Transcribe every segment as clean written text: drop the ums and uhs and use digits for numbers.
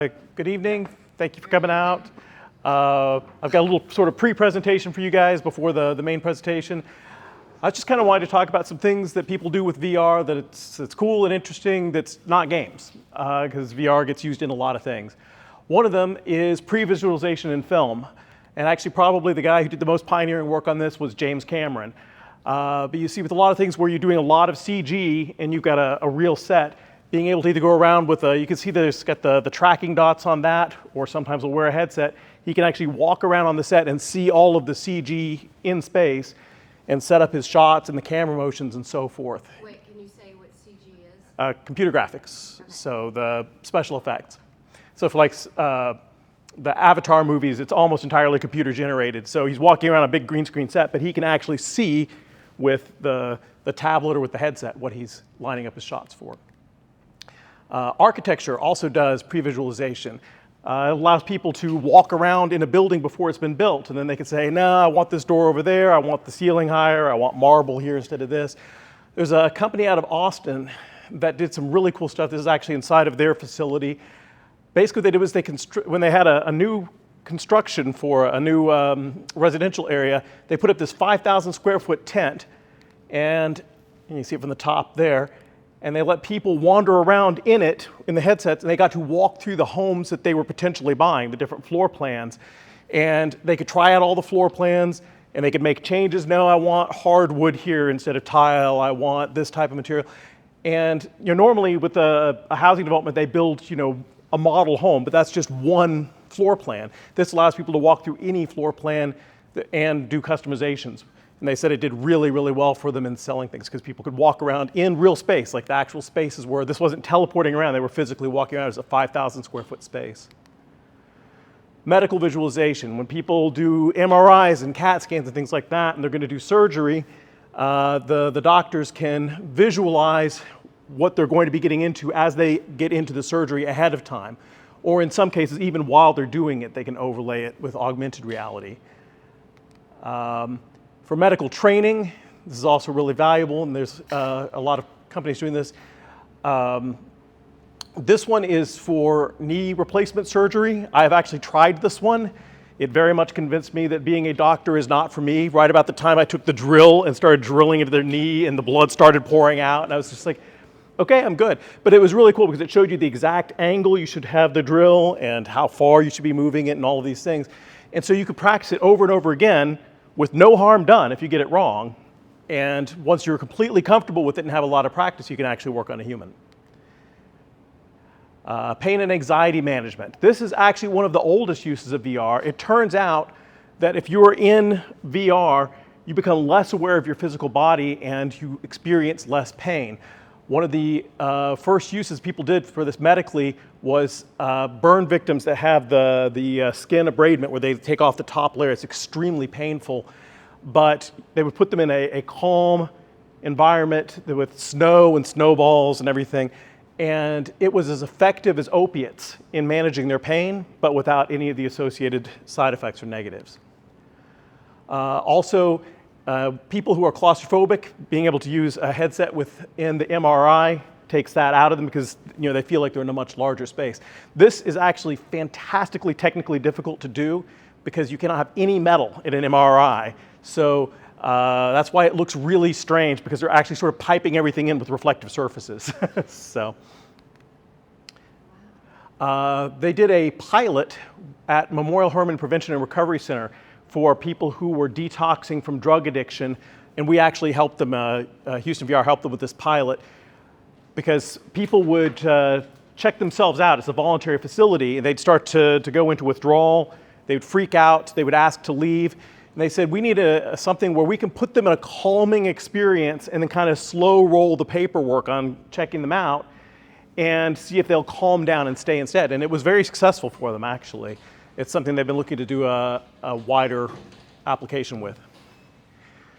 Good evening. Thank you for coming out. I've got a little sort of pre-presentation for you guys before the main presentation. I just kind of wanted to talk about some things that people do with VR that it's cool and interesting that's not games, because VR gets used in a lot of things. One of them is pre-visualization in film. And actually probably the guy who did the most pioneering work on this was James Cameron. But you see with a lot of things where you're doing a lot of CG and you've got a real set, being able to either go around with you can see there's got the tracking dots on that, or sometimes we'll wear a headset. He can actually walk around on the set and see all of the CG in space and set up his shots and the camera motions and so forth. Wait, can you say what CG is? Computer graphics, so the special effects. So for like the Avatar movies, it's almost entirely computer generated. So he's walking around a big green screen set, but he can actually see with the tablet or with the headset what he's lining up his shots for. Architecture also does pre-visualization. It allows people to walk around in a building before it's been built, and then they can say, no, I want this door over there, I want the ceiling higher, I want marble here instead of this. There's a company out of Austin that did some really cool stuff. This is actually inside of their facility. Basically what they did was when they had a new construction for a new residential area, they put up this 5,000 square foot tent, and you can see it from the top there, and they let people wander around in it, in the headsets, and they got to walk through the homes that they were potentially buying, the different floor plans. And they could try out all the floor plans, and they could make changes. No, I want hardwood here instead of tile. I want this type of material. And normally with a housing development, they build a model home, but that's just one floor plan. This allows people to walk through any floor plan and do customizations. And they said it did really, really well for them in selling things because people could walk around in real space, like the actual spaces where this wasn't teleporting around, they were physically walking around as a 5,000 square foot space. Medical visualization, when people do MRIs and CAT scans and things like that, and they're going to do surgery, the doctors can visualize what they're going to be getting into as they get into the surgery ahead of time. Or in some cases, even while they're doing it, they can overlay it with augmented reality. For medical training, this is also really valuable, and there's a lot of companies doing this. This one is for knee replacement surgery. I have actually tried this one. It very much convinced me that being a doctor is not for me. Right about the time I took the drill and started drilling into their knee and the blood started pouring out, and I was just like, okay, I'm good. But it was really cool because it showed you the exact angle you should have the drill and how far you should be moving it and all of these things. And so you could practice it over and over again with no harm done if you get it wrong. And once you're completely comfortable with it and have a lot of practice, you can actually work on a human. Pain and anxiety management. This is actually one of the oldest uses of VR. It turns out that if you're in VR, you become less aware of your physical body and you experience less pain. One of the first uses people did for this medically was burn victims that have the skin abradement where they take off the top layer. It's extremely painful, but they would put them in a calm environment with snow and snowballs and everything, and it was as effective as opiates in managing their pain, but without any of the associated side effects or negatives. Also, people who are claustrophobic, being able to use a headset within the MRI takes that out of them because they feel like they're in a much larger space. This is actually fantastically technically difficult to do because you cannot have any metal in an MRI. So that's why it looks really strange, because they're actually sort of piping everything in with reflective surfaces. So they did a pilot at Memorial Hermann Prevention and Recovery Center for people who were detoxing from drug addiction, and we actually helped them, Houston VR helped them with this pilot, because people would check themselves out. It's a voluntary facility, and they'd start to go into withdrawal, they would freak out, they would ask to leave, and they said, we need something where we can put them in a calming experience and then kind of slow roll the paperwork on checking them out and see if they'll calm down and stay instead. And it was very successful for them, actually. It's something they've been looking to do a wider application with.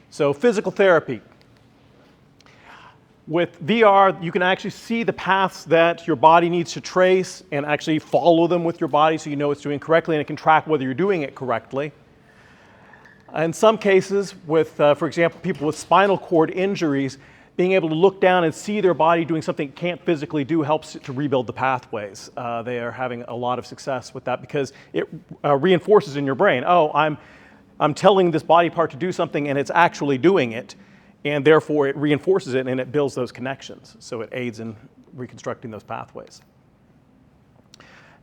So physical therapy. With VR, you can actually see the paths that your body needs to trace and actually follow them with your body so you know it's doing correctly, and it can track whether you're doing it correctly. In some cases, with, for example, people with spinal cord injuries, being able to look down and see their body doing something it can't physically do helps it to rebuild the pathways. They are having a lot of success with that because it reinforces in your brain, oh, I'm telling this body part to do something and it's actually doing it, and therefore it reinforces it and it builds those connections. So it aids in reconstructing those pathways.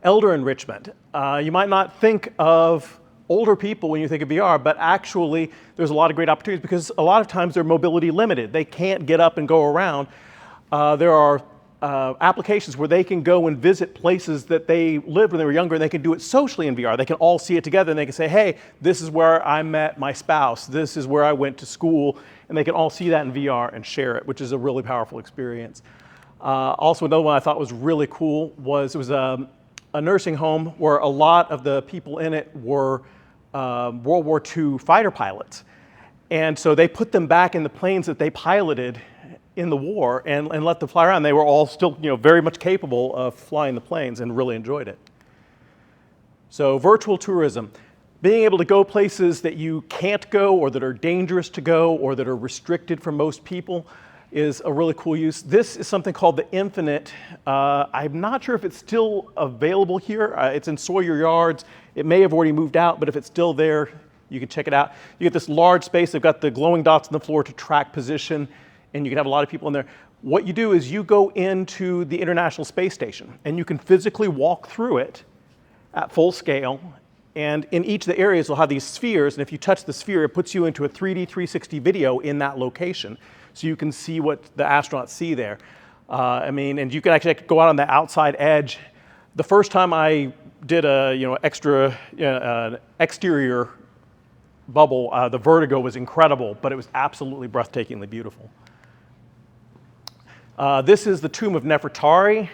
Elder enrichment. You might not think of older people when you think of VR, but actually there's a lot of great opportunities because a lot of times they're mobility limited. They can't get up and go around. There are applications where they can go and visit places that they lived when they were younger, and they can do it socially in VR. They can all see it together and they can say, hey, this is where I met my spouse, this is where I went to school, and they can all see that in VR and share it, which is a really powerful experience. Also, another one I thought was really cool was it was a nursing home where a lot of the people in it were World War II fighter pilots. And so they put them back in the planes that they piloted in the war and let them fly around. They were all still very much capable of flying the planes and really enjoyed it. So virtual tourism, being able to go places that you can't go or that are dangerous to go or that are restricted for most people is a really cool use. This is something called the Infinite. I'm not sure if it's still available here. It's in Sawyer Yards. It may have already moved out, but if it's still there, you can check it out. You get this large space. They've got the glowing dots on the floor to track position, and you can have a lot of people in there. What you do is you go into the International Space Station, and you can physically walk through it at full scale. And in each of the areas, you'll have these spheres, and if you touch the sphere, it puts you into a 3D 360 video in that location. So you can see what the astronauts see there. And you can actually go out on the outside edge. The first time I did a exterior bubble, the vertigo was incredible, but it was absolutely breathtakingly beautiful. This is the tomb of Nefertari.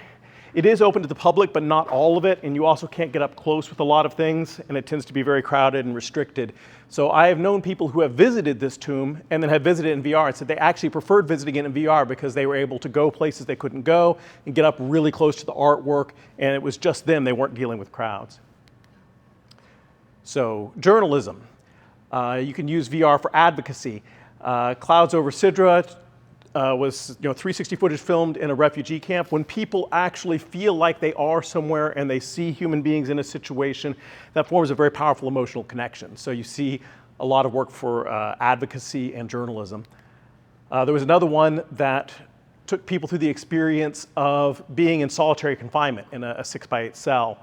It is open to the public, but not all of it, and you also can't get up close with a lot of things, and it tends to be very crowded and restricted. So I have known people who have visited this tomb and then have visited it in VR and said they actually preferred visiting it in VR because they were able to go places they couldn't go and get up really close to the artwork, and it was just them. They weren't dealing with crowds. So journalism. You can use VR for advocacy. Clouds over Sidra was 360 footage filmed in a refugee camp. When people actually feel like they are somewhere and they see human beings in a situation, that forms a very powerful emotional connection. So you see a lot of work for advocacy and journalism. There was another one that took people through the experience of being in solitary confinement in a 6x8 cell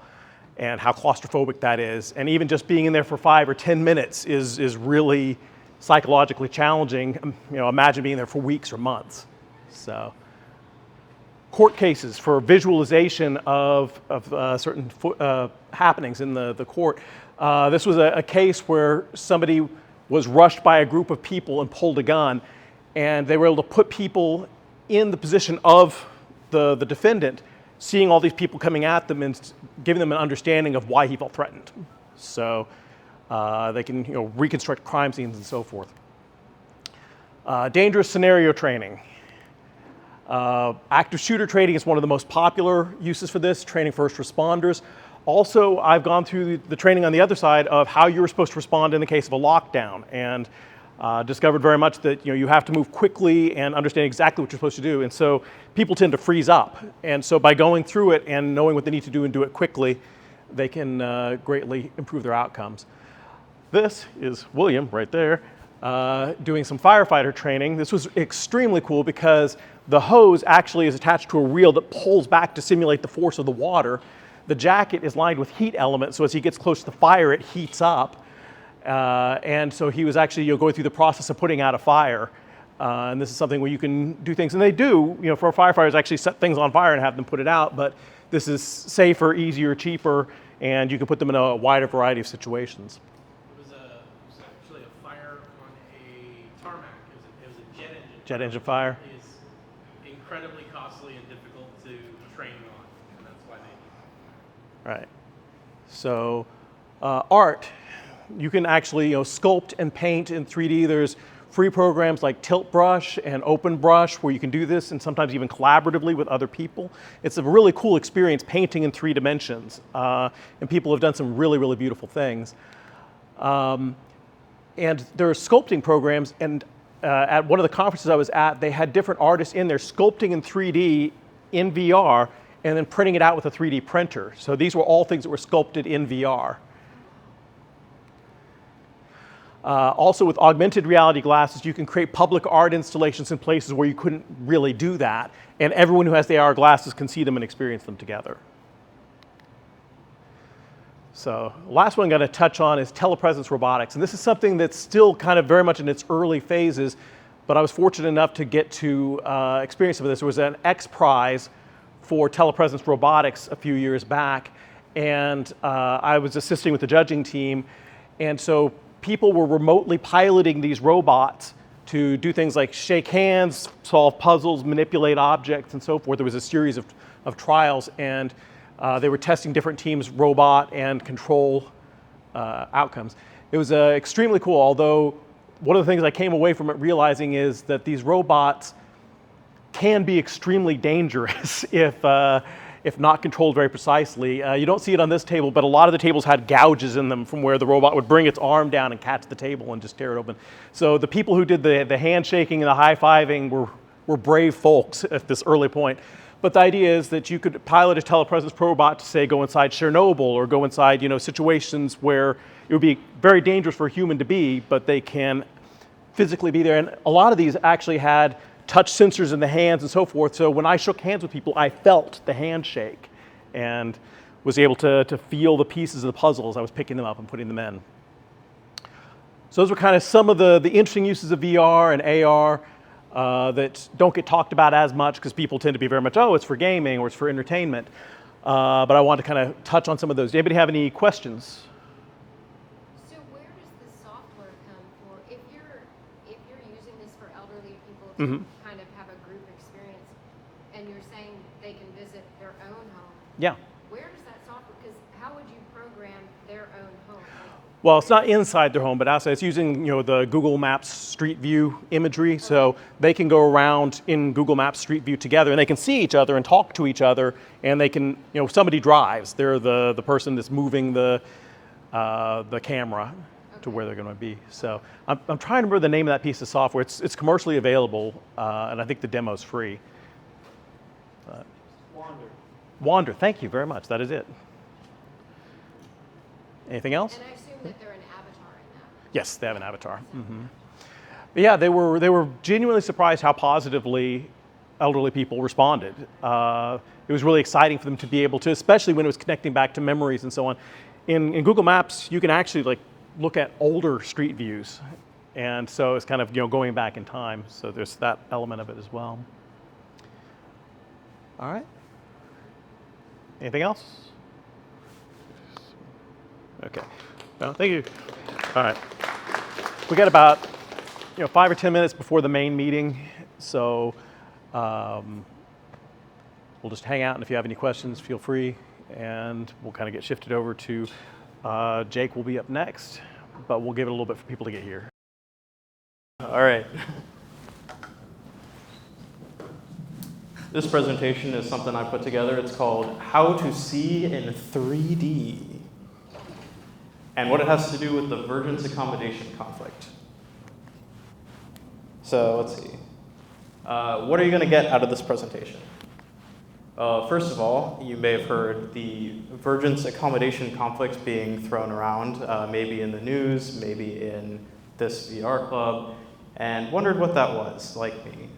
and how claustrophobic that is. And even just being in there for 5 or 10 minutes is really psychologically challenging. Imagine being there for weeks or months. So, court cases for visualization of certain happenings in the court. This was a case where somebody was rushed by a group of people and pulled a gun, and they were able to put people in the position of the defendant, seeing all these people coming at them and giving them an understanding of why he felt threatened. So they can reconstruct crime scenes and so forth. Dangerous scenario training. Active shooter training is one of the most popular uses for this, training first responders. Also, I've gone through the training on the other side of how you're supposed to respond in the case of a lockdown, and discovered very much that you have to move quickly and understand exactly what you're supposed to do. And so people tend to freeze up. And so by going through it and knowing what they need to do and do it quickly, they can greatly improve their outcomes. This is William right there doing some firefighter training. This was extremely cool because the hose actually is attached to a reel that pulls back to simulate the force of the water. The jacket is lined with heat elements, so as he gets close to the fire, it heats up. And so he was actually going through the process of putting out a fire. And this is something where you can do things, and they do, for firefighters, actually set things on fire and have them put it out, but this is safer, easier, cheaper, and you can put them in a wider variety of situations. It was actually a fire on a tarmac. It was a jet engine. Jet engine fire. It is incredibly costly and difficult to train on, and that's why they. Right. So art. You can actually sculpt and paint in 3D. There's free programs like Tilt Brush and Open Brush where you can do this, and sometimes even collaboratively with other people. It's a really cool experience painting in 3 dimensions, and people have done some really, really beautiful things. And there are sculpting programs, and at one of the conferences I was at, they had different artists in there sculpting in 3D in VR and then printing it out with a 3D printer. So these were all things that were sculpted in VR. Also with augmented reality glasses, you can create public art installations in places where you couldn't really do that. And everyone who has the AR glasses can see them and experience them together. So last one I'm going to touch on is telepresence robotics. And this is something that's still kind of very much in its early phases, but I was fortunate enough to get to experience some of this. There was an X Prize for telepresence robotics a few years back, and I was assisting with the judging team. And so people were remotely piloting these robots to do things like shake hands, solve puzzles, manipulate objects, and so forth. There was a series of trials, and they were testing different teams' robot and control outcomes. It was extremely cool, although one of the things I came away from it realizing is that these robots can be extremely dangerous if not controlled very precisely. You don't see it on this table, but a lot of the tables had gouges in them from where the robot would bring its arm down and catch the table and just tear it open. So the people who did the handshaking and the high-fiving were brave folks at this early point. But the idea is that you could pilot a telepresence robot to, say, go inside Chernobyl or go inside, situations where it would be very dangerous for a human to be, but they can physically be there. And a lot of these actually had touch sensors in the hands and so forth. So when I shook hands with people, I felt the handshake and was able to feel the pieces of the puzzle as I was picking them up and putting them in. So those were kind of some of the interesting uses of VR and AR. That don't get talked about as much because people tend to be very much, oh, it's for gaming or it's for entertainment. But I wanted to kind of touch on some of those. Does anybody have any questions? So where does the software come for? If you're using this for elderly people to kind of have a group experience, and you're saying they can visit their own home, Yeah. where does that software? Because how would you program their own home? Well, it's not inside their home, but outside. It's using the Google Maps Street View imagery, so they can go around in Google Maps Street View together, and they can see each other and talk to each other, and they can, if somebody drives, they're the person that's moving the camera to where they're going to be. So I'm trying to remember the name of that piece of software. It's commercially available, and I think the demo's free. Wander. Thank you very much. That is it. Anything else? And I assume that they're an avatar in that. Yes, they have an avatar. But yeah, they were genuinely surprised how positively elderly people responded. It was really exciting for them to be able to, especially when it was connecting back to memories and so on. In Google Maps, you can actually look at older street views, and so it's kind of going back in time. So there's that element of it as well. All right. Anything else? Okay. Well, thank you. All right. We got about 5 or 10 minutes before the main meeting, so we'll just hang out, and if you have any questions, feel free, and we'll kind of get shifted over to Jake will be up next, but we'll give it a little bit for people to get here. All right. This presentation is something I put together. It's called How to See in 3D. And what it has to do with the divergence accommodation conflict. So let's see. What are you going to get out of this presentation? First of all, you may have heard the divergence accommodation conflict being thrown around, maybe in the news, maybe in this VR club, and wondered what that was, like me.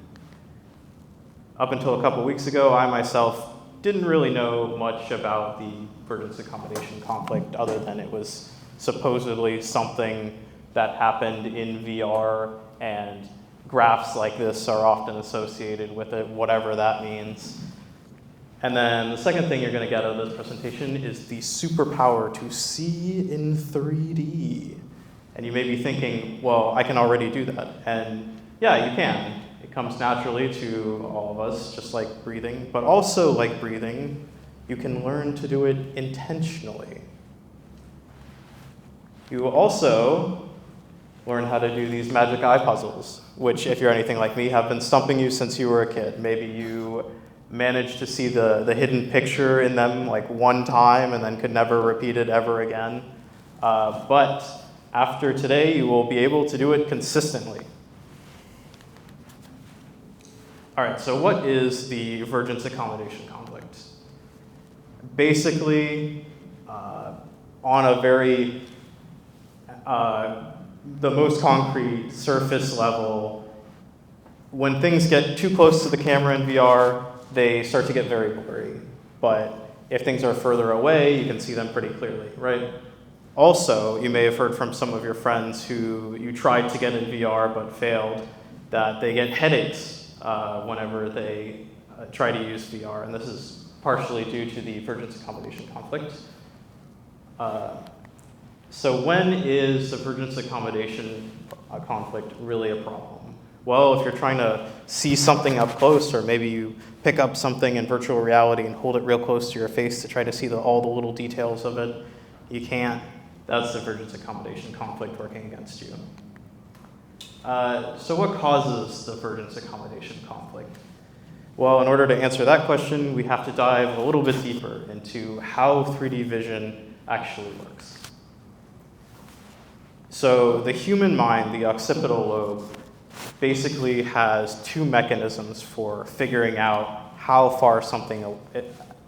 Up until a couple weeks ago, I myself didn't really know much about the divergence accommodation conflict other than it was supposedly something that happened in VR, and graphs like this are often associated with it, whatever that means. And then the second thing you're going to get out of this presentation is the superpower to see in 3D. And you may be thinking, well, I can already do that. And yeah, you can. It comes naturally to all of us, just like breathing. But also like breathing, you can learn to do it intentionally. You will also learn how to do these magic eye puzzles, which, if you're anything like me, have been stumping you since you were a kid. Maybe you managed to see the hidden picture in them like one time and then could never repeat it ever again. But after today, you will be able to do it consistently. All right, so what is the divergence accommodation conflict? Basically, on a very, the most concrete surface level, when things get too close to the camera in VR, they start to get very blurry. But if things are further away, you can see them pretty clearly, right? Also, you may have heard from some of your friends who you tried to get in VR but failed, that they get headaches whenever they try to use VR, and this is partially due to the divergence accommodation conflict. So when is the divergence accommodation conflict really a problem? Well, if you're trying to see something up close, or maybe you pick up something in virtual reality and hold it real close to your face to try to see all the little details of it, you can't. That's the divergence accommodation conflict working against you. So what causes the divergence accommodation conflict? Well, in order to answer that question, we have to dive a little bit deeper into how 3D vision actually works. So the human mind, the occipital lobe, basically has two mechanisms for figuring out how far something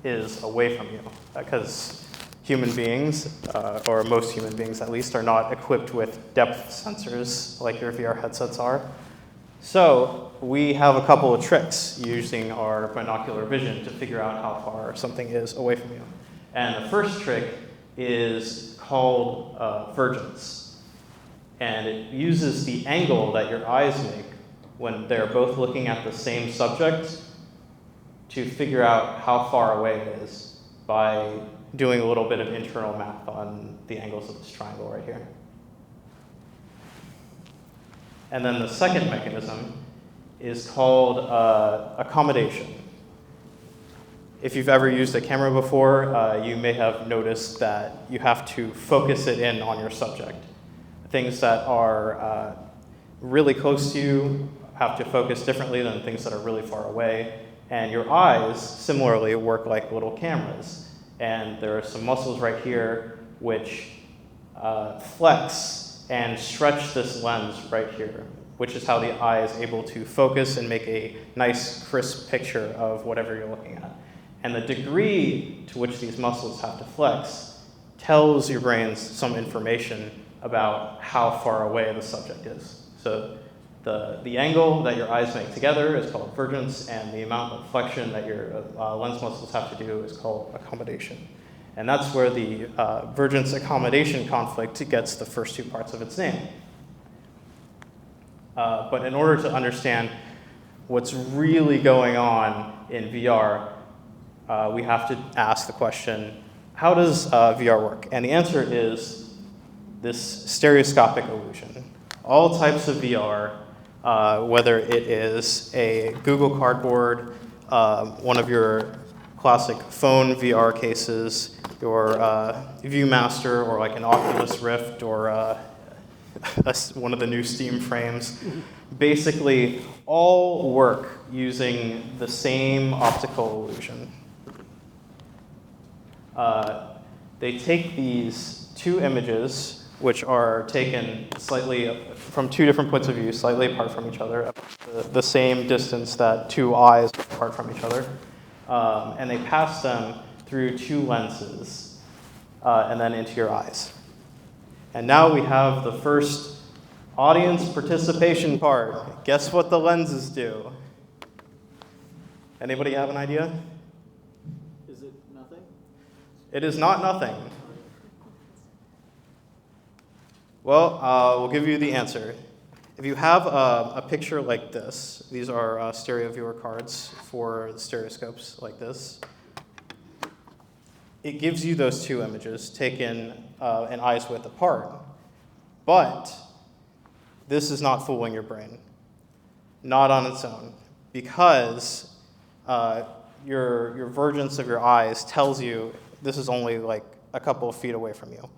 is away from you. Because human beings, or most human beings at least, are not equipped with depth sensors like your VR headsets are. So we have a couple of tricks using our binocular vision to figure out how far something is away from you. And the first trick is called vergence. And it uses the angle that your eyes make when they're both looking at the same subject to figure out how far away it is by doing a little bit of internal math on the angles of this triangle right here. And then the second mechanism is called accommodation. If you've ever used a camera before, you may have noticed that you have to focus it in on your subject. Things that are really close to you have to focus differently than things that are really far away. And your eyes, similarly, work like little cameras. And there are some muscles right here which flex and stretch this lens right here, which is how the eye is able to focus and make a nice, crisp picture of whatever you're looking at. And the degree to which these muscles have to flex tells your brains some information about how far away the subject is. So the angle that your eyes make together is called vergence, and the amount of flexion that your lens muscles have to do is called accommodation. And that's where the vergence accommodation conflict gets the first two parts of its name. But in order to understand what's really going on in VR, we have to ask the question, how does VR work? And the answer is this stereoscopic illusion. All types of VR, whether it is a Google Cardboard, one of your classic phone VR cases, your Viewmaster, or like an Oculus Rift, or one of the new Steam frames, basically all work using the same optical illusion. They take these two images, which are taken slightly from two different points of view, slightly apart from each other, the same distance that two eyes are apart from each other, and they pass them through two lenses and then into your eyes. And now we have the first audience participation part. Guess what the lenses do? Anybody have an idea? Is it nothing? It is not nothing. Well, we'll give you the answer. If you have a picture like this, these are stereo viewer cards for the stereoscopes like this. It gives you those two images taken an eyes width apart. But this is not fooling your brain. Not on its own. Because your vergence of your eyes tells you this is only like a couple of feet away from you.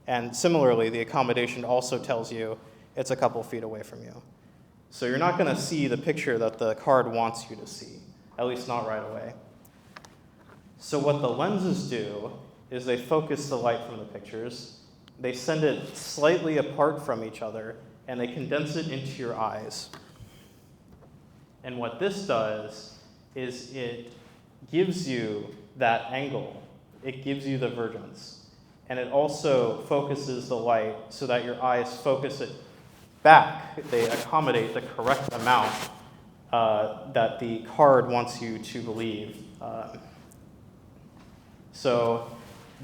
And similarly, the accommodation also tells you it's a couple feet away from you. So you're not going to see the picture that the card wants you to see, at least not right away. So what the lenses do is they focus the light from the pictures, they send it slightly apart from each other, and they condense it into your eyes. And what this does is it gives you that angle. It gives you the vergence. And it also focuses the light so that your eyes focus it back. They accommodate the correct amount that the card wants you to believe. So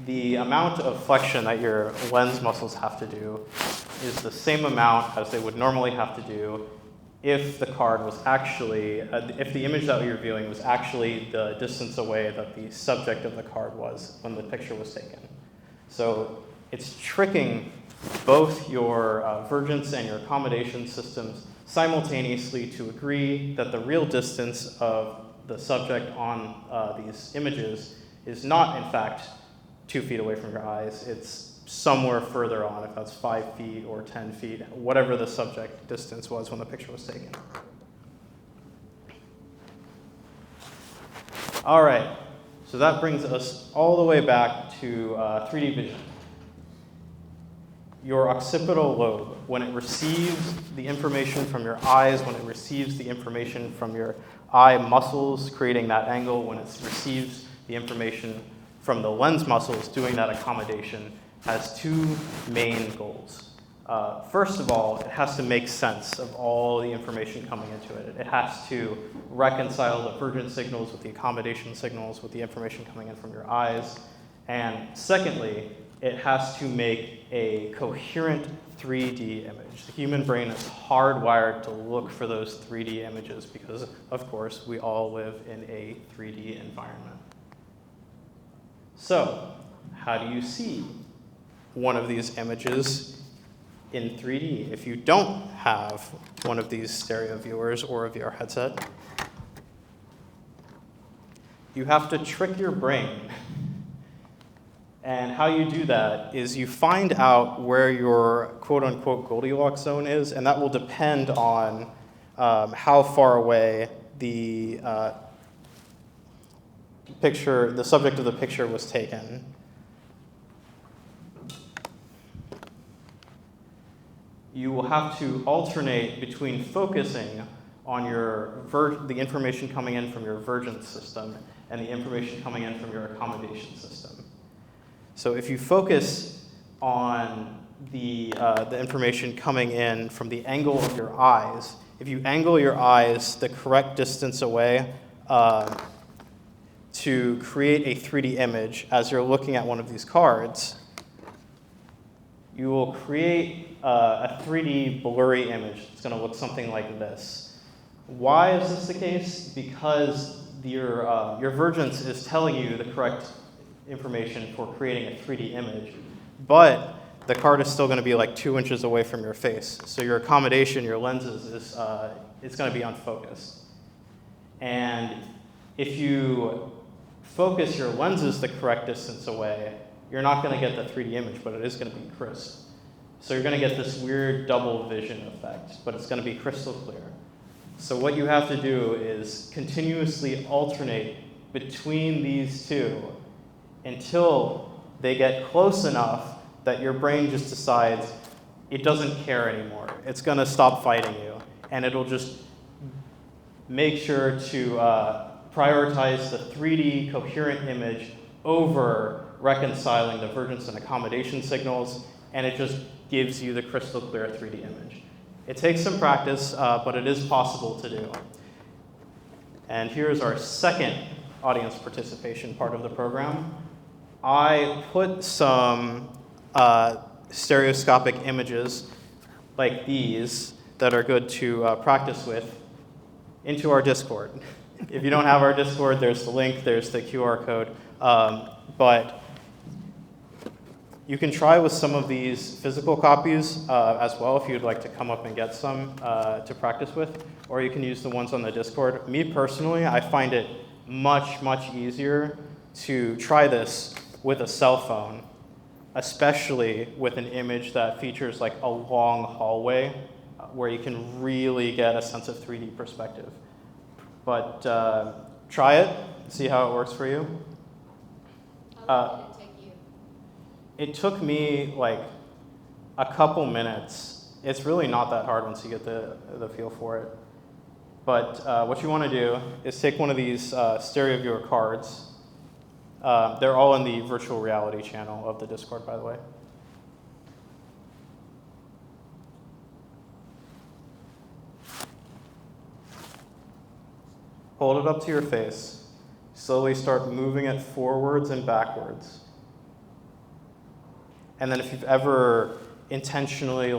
the amount of flexion that your lens muscles have to do is the same amount as they would normally have to do if the card was actually, if the image that you're viewing was actually the distance away that the subject of the card was when the picture was taken. So it's tricking both your vergence and your accommodation systems simultaneously to agree that the real distance of the subject on these images is not, in fact, 2 feet away from your eyes. It's somewhere further on, if that's 5 feet or 10 feet, whatever the subject distance was when the picture was taken. All right, so that brings us all the way back to 3D vision. Your occipital lobe, when it receives the information from your eyes, when it receives the information from your eye muscles, creating that angle, when it receives the information from the lens muscles, doing that accommodation, has 2 main goals. First of all, it has to make sense of all the information coming into it. It has to reconcile the vergence signals with the accommodation signals, with the information coming in from your eyes. And secondly, it has to make a coherent 3D image. The human brain is hardwired to look for those 3D images because, of course, we all live in a 3D environment. So, how do you see one of these images in 3D if you don't have one of these stereo viewers or a VR headset? You have to trick your brain. And how you do that is you find out where your quote-unquote Goldilocks zone is, and that will depend on how far away the subject of the picture was taken. You will have to alternate between focusing on the information coming in from your vergence system and the information coming in from your accommodation system. So if you focus on the information coming in from the angle of your eyes, if you angle your eyes the correct distance away to create a 3D image as you're looking at one of these cards, you will create a 3D blurry image. It's going to look something like this. Why is this the case? Because your vergence is telling you the correct information for creating a 3D image, but the card is still going to be like 2 inches away from your face. So your accommodation, your lenses, it's going to be unfocused. And if you focus your lenses the correct distance away, you're not going to get the 3D image, but it is going to be crisp. So you're going to get this weird double vision effect, but it's going to be crystal clear. So what you have to do is continuously alternate between these two until they get close enough that your brain just decides it doesn't care anymore. It's going to stop fighting you, and it'll just make sure to prioritize the 3D coherent image over reconciling the vergence and accommodation signals, and it just gives you the crystal clear 3D image. It takes some practice, but it is possible to do. And here's our second audience participation part of the program. I put some stereoscopic images like these that are good to practice with into our Discord. If you don't have our Discord, there's the link, there's the QR code. But you can try with some of these physical copies as well if you'd like to come up and get some to practice with, or you can use the ones on the Discord. Me personally, I find it much, much easier to try this with a cell phone, especially with an image that features like a long hallway where you can really get a sense of 3D perspective. But try it, see how it works for you. How long did it take you? It took me like a couple minutes. It's really not that hard once you get the feel for it. But what you want to do is take one of these stereo viewer cards. They're all in the virtual reality channel of the Discord, by the way. Hold it up to your face. Slowly start moving it forwards and backwards. And then if you've ever intentionally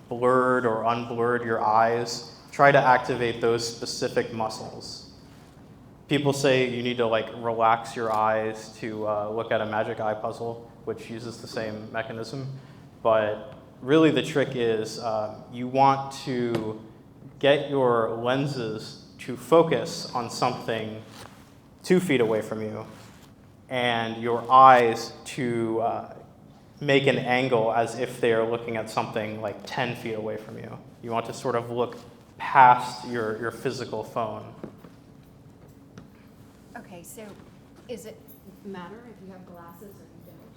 blurred or unblurred your eyes, try to activate those specific muscles. People say you need to relax your eyes to look at a magic eye puzzle, which uses the same mechanism. But really the trick is you want to get your lenses to focus on something 2 feet away from you, and your eyes to make an angle as if they are looking at something 10 feet away from you. You want to sort of look past your physical phone. Okay, so is it matter if you have glasses or you don't?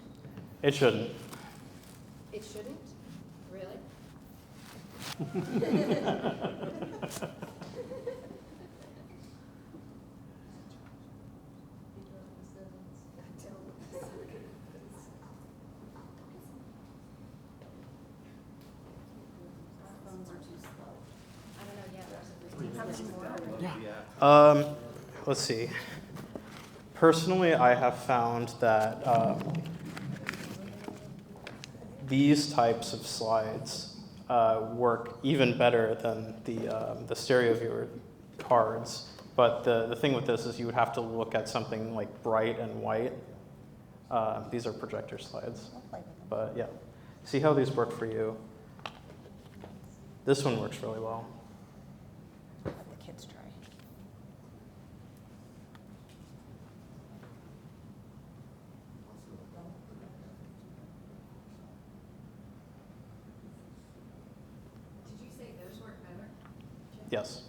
It shouldn't. It shouldn't? Really? I don't know, yeah, how much more? Let's see. Personally, I have found that these types of slides work even better than the stereo viewer cards. But the thing with this is you would have to look at something bright and white. These are projector slides. But yeah, see how these work for you. This one works really well. Let the kids try. Did you say those work better? Yes.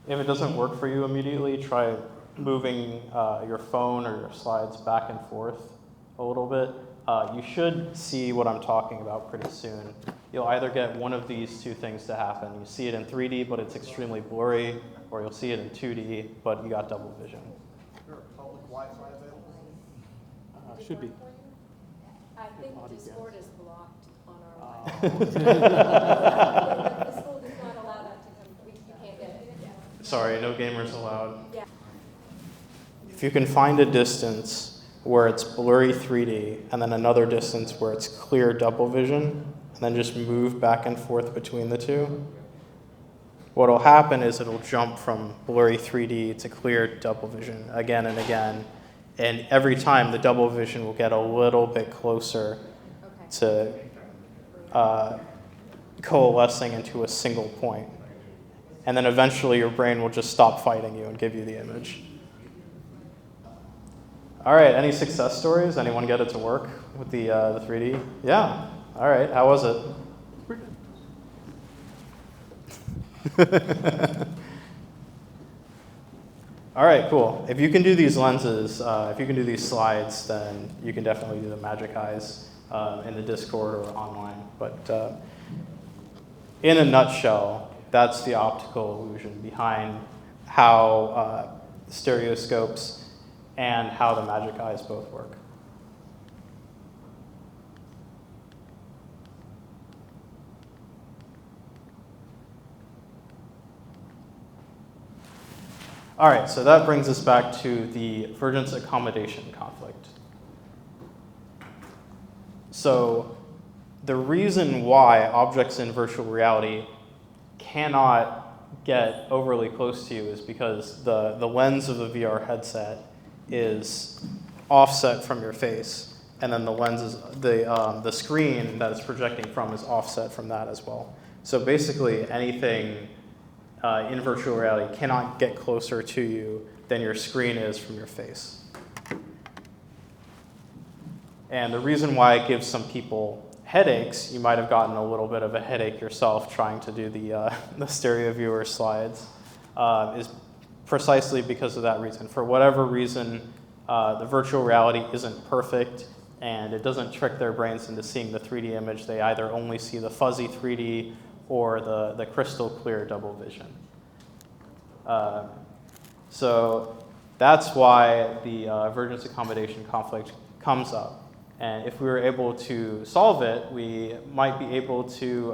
If it doesn't work for you immediately, try moving your phone or your slides back and forth a little bit. You should see what I'm talking about pretty soon. You'll either get one of these two things to happen. You see it in 3D, but it's extremely blurry, or you'll see it in 2D, but you got double vision. Is there a public Wi-Fi available? Should be. I think Discord is blocked on our Oh. Wi-Fi. The school does not allow that to come, you can't get it. Sorry, no gamers allowed. Yeah. If you can find a distance where it's blurry 3D and then another distance where it's clear double vision, and then just move back and forth between the two, what'll happen is it'll jump from blurry 3D to clear double vision again and again. And every time the double vision will get a little bit closer to coalescing into a single point. And then eventually your brain will just stop fighting you and give you the image. All right, any success stories? Anyone get it to work with the 3D? Yeah, all right, how was it? All right, cool. If you can do these lenses, if you can do these slides, then you can definitely do the magic eyes in the Discord or online. But in a nutshell, that's the optical illusion behind how stereoscopes and how the magic eyes both work. All right, so that brings us back to the divergence accommodation conflict. So the reason why objects in virtual reality cannot get overly close to you is because the lens of the VR headset is offset from your face, and then the lens is, the screen that it's projecting from is offset from that as well. So basically anything in virtual reality cannot get closer to you than your screen is from your face. And the reason why it gives some people headaches, you might have gotten a little bit of a headache yourself trying to do the stereo viewer slides, is precisely because of that reason. For whatever reason, the virtual reality isn't perfect, and it doesn't trick their brains into seeing the 3D image. They either only see the fuzzy 3D or the crystal clear double vision. So that's why the divergence accommodation conflict comes up. And if we were able to solve it, we might be able to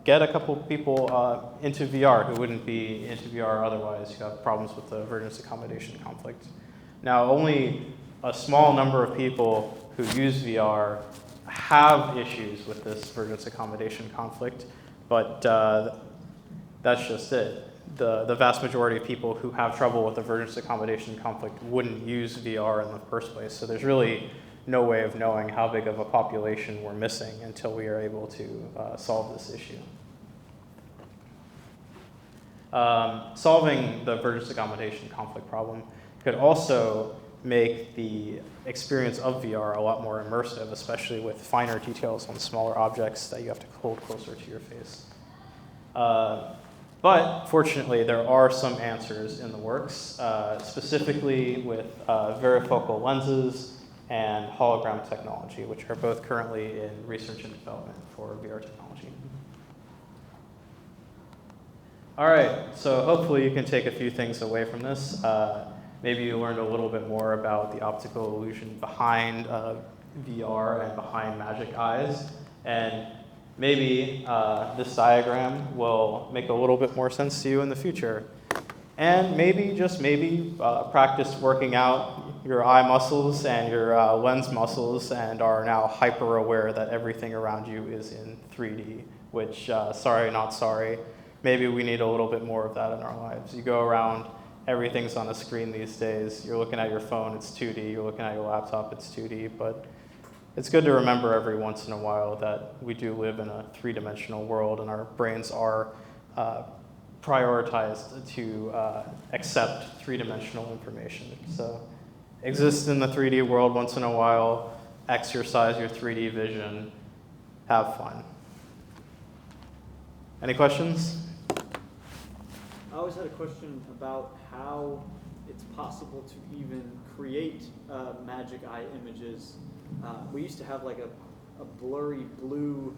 get a couple people into VR who wouldn't be into VR otherwise, who have problems with the divergence accommodation conflict. Now, only a small number of people who use VR have issues with this divergence accommodation conflict, but that's just it. The vast majority of people who have trouble with the divergence accommodation conflict wouldn't use VR in the first place. So there's really no way of knowing how big of a population we're missing until we are able to solve this issue. Solving the divergence accommodation conflict problem could also make the experience of VR a lot more immersive, especially with finer details on smaller objects that you have to hold closer to your face. But fortunately, there are some answers in the works, specifically with varifocal lenses and hologram technology, which are both currently in research and development for VR technology. All right, so hopefully you can take a few things away from this. Maybe you learned a little bit more about the optical illusion behind VR and behind magic eyes. And maybe this diagram will make a little bit more sense to you in the future. And maybe, just maybe, practice working out your eye muscles and your lens muscles and are now hyper aware that everything around you is in 3D, which, sorry, not sorry, maybe we need a little bit more of that in our lives. You go around, everything's on a screen these days. You're looking at your phone, it's 2D. You're looking at your laptop, it's 2D. But it's good to remember every once in a while that we do live in a three-dimensional world, and our brains are prioritized to accept three-dimensional information. So exist in the 3D world once in a while, exercise your 3D vision, have fun. Any questions? I always had a question about how it's possible to even create magic eye images. We used to have like a blurry blue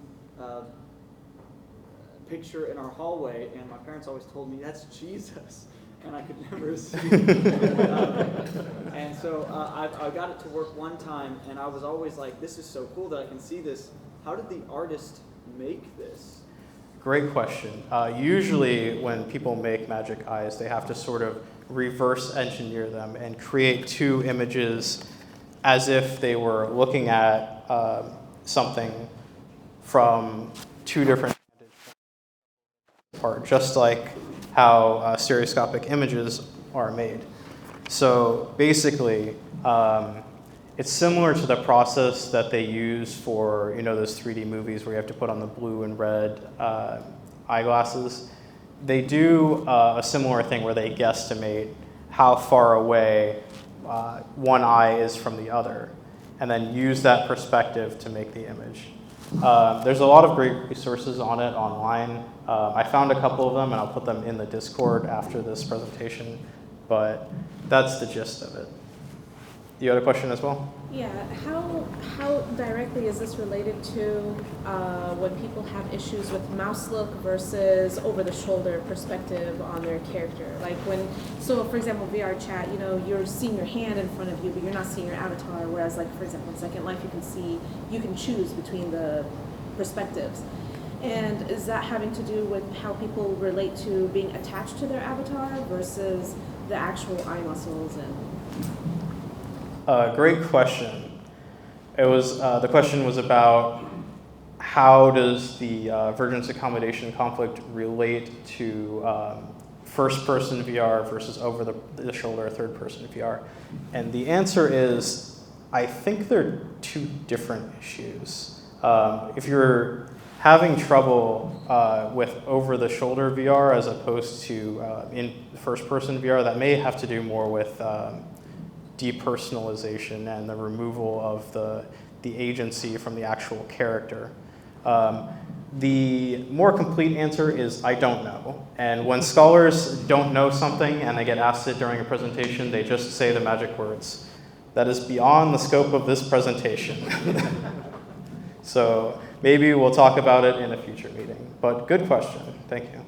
picture in our hallway, and my parents always told me that's Jesus, and I could never see it. And so I got it to work one time, and I was always like, this is so cool that I can see this. How did the artist make this? Great question. Usually when people make magic eyes, they have to sort of reverse engineer them and create two images as if they were looking at something from two different apart, just like how stereoscopic images are made. So basically, it's similar to the process that they use for, you know, those 3D movies where you have to put on the blue and red eyeglasses. They do a similar thing where they guesstimate how far away one eye is from the other, and then use that perspective to make the image. There's a lot of great resources on it online. I found a couple of them, and I'll put them in the Discord after this presentation, but that's the gist of it. You had a question as well? Yeah, how directly is this related to when people have issues with mouse look versus over-the-shoulder perspective on their character? Like so for example, VR chat, you know, you're seeing your hand in front of you, but you're not seeing your avatar, whereas like, for example, in Second Life, you can choose between the perspectives. And is that having to do with how people relate to being attached to their avatar versus the actual eye muscles and... Great question. The question was about how does the divergence accommodation conflict relate to first-person VR versus over-the-shoulder third-person VR? And the answer is, I think they're two different issues. If you're having trouble with over-the-shoulder VR as opposed to in first-person VR, that may have to do more with depersonalization and the removal of the agency from the actual character. The more complete answer is I don't know. And when scholars don't know something and they get asked it during a presentation, they just say the magic words. That is beyond the scope of this presentation. So maybe we'll talk about it in a future meeting. But good question. Thank you.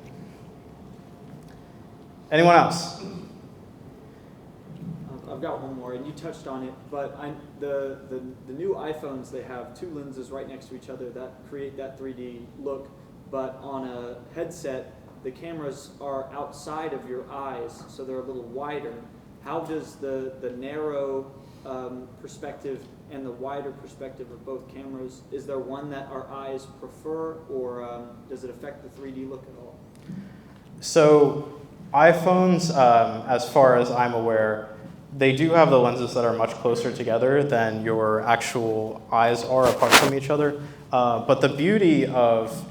Anyone else? I've got one more, and you touched on it, but the new iPhones, they have two lenses right next to each other that create that 3D look, but on a headset, the cameras are outside of your eyes, so they're a little wider. How does the narrow perspective and the wider perspective of both cameras, is there one that our eyes prefer, or does it affect the 3D look at all? So iPhones, as far as I'm aware, they do have the lenses that are much closer together than your actual eyes are apart from each other. But the beauty of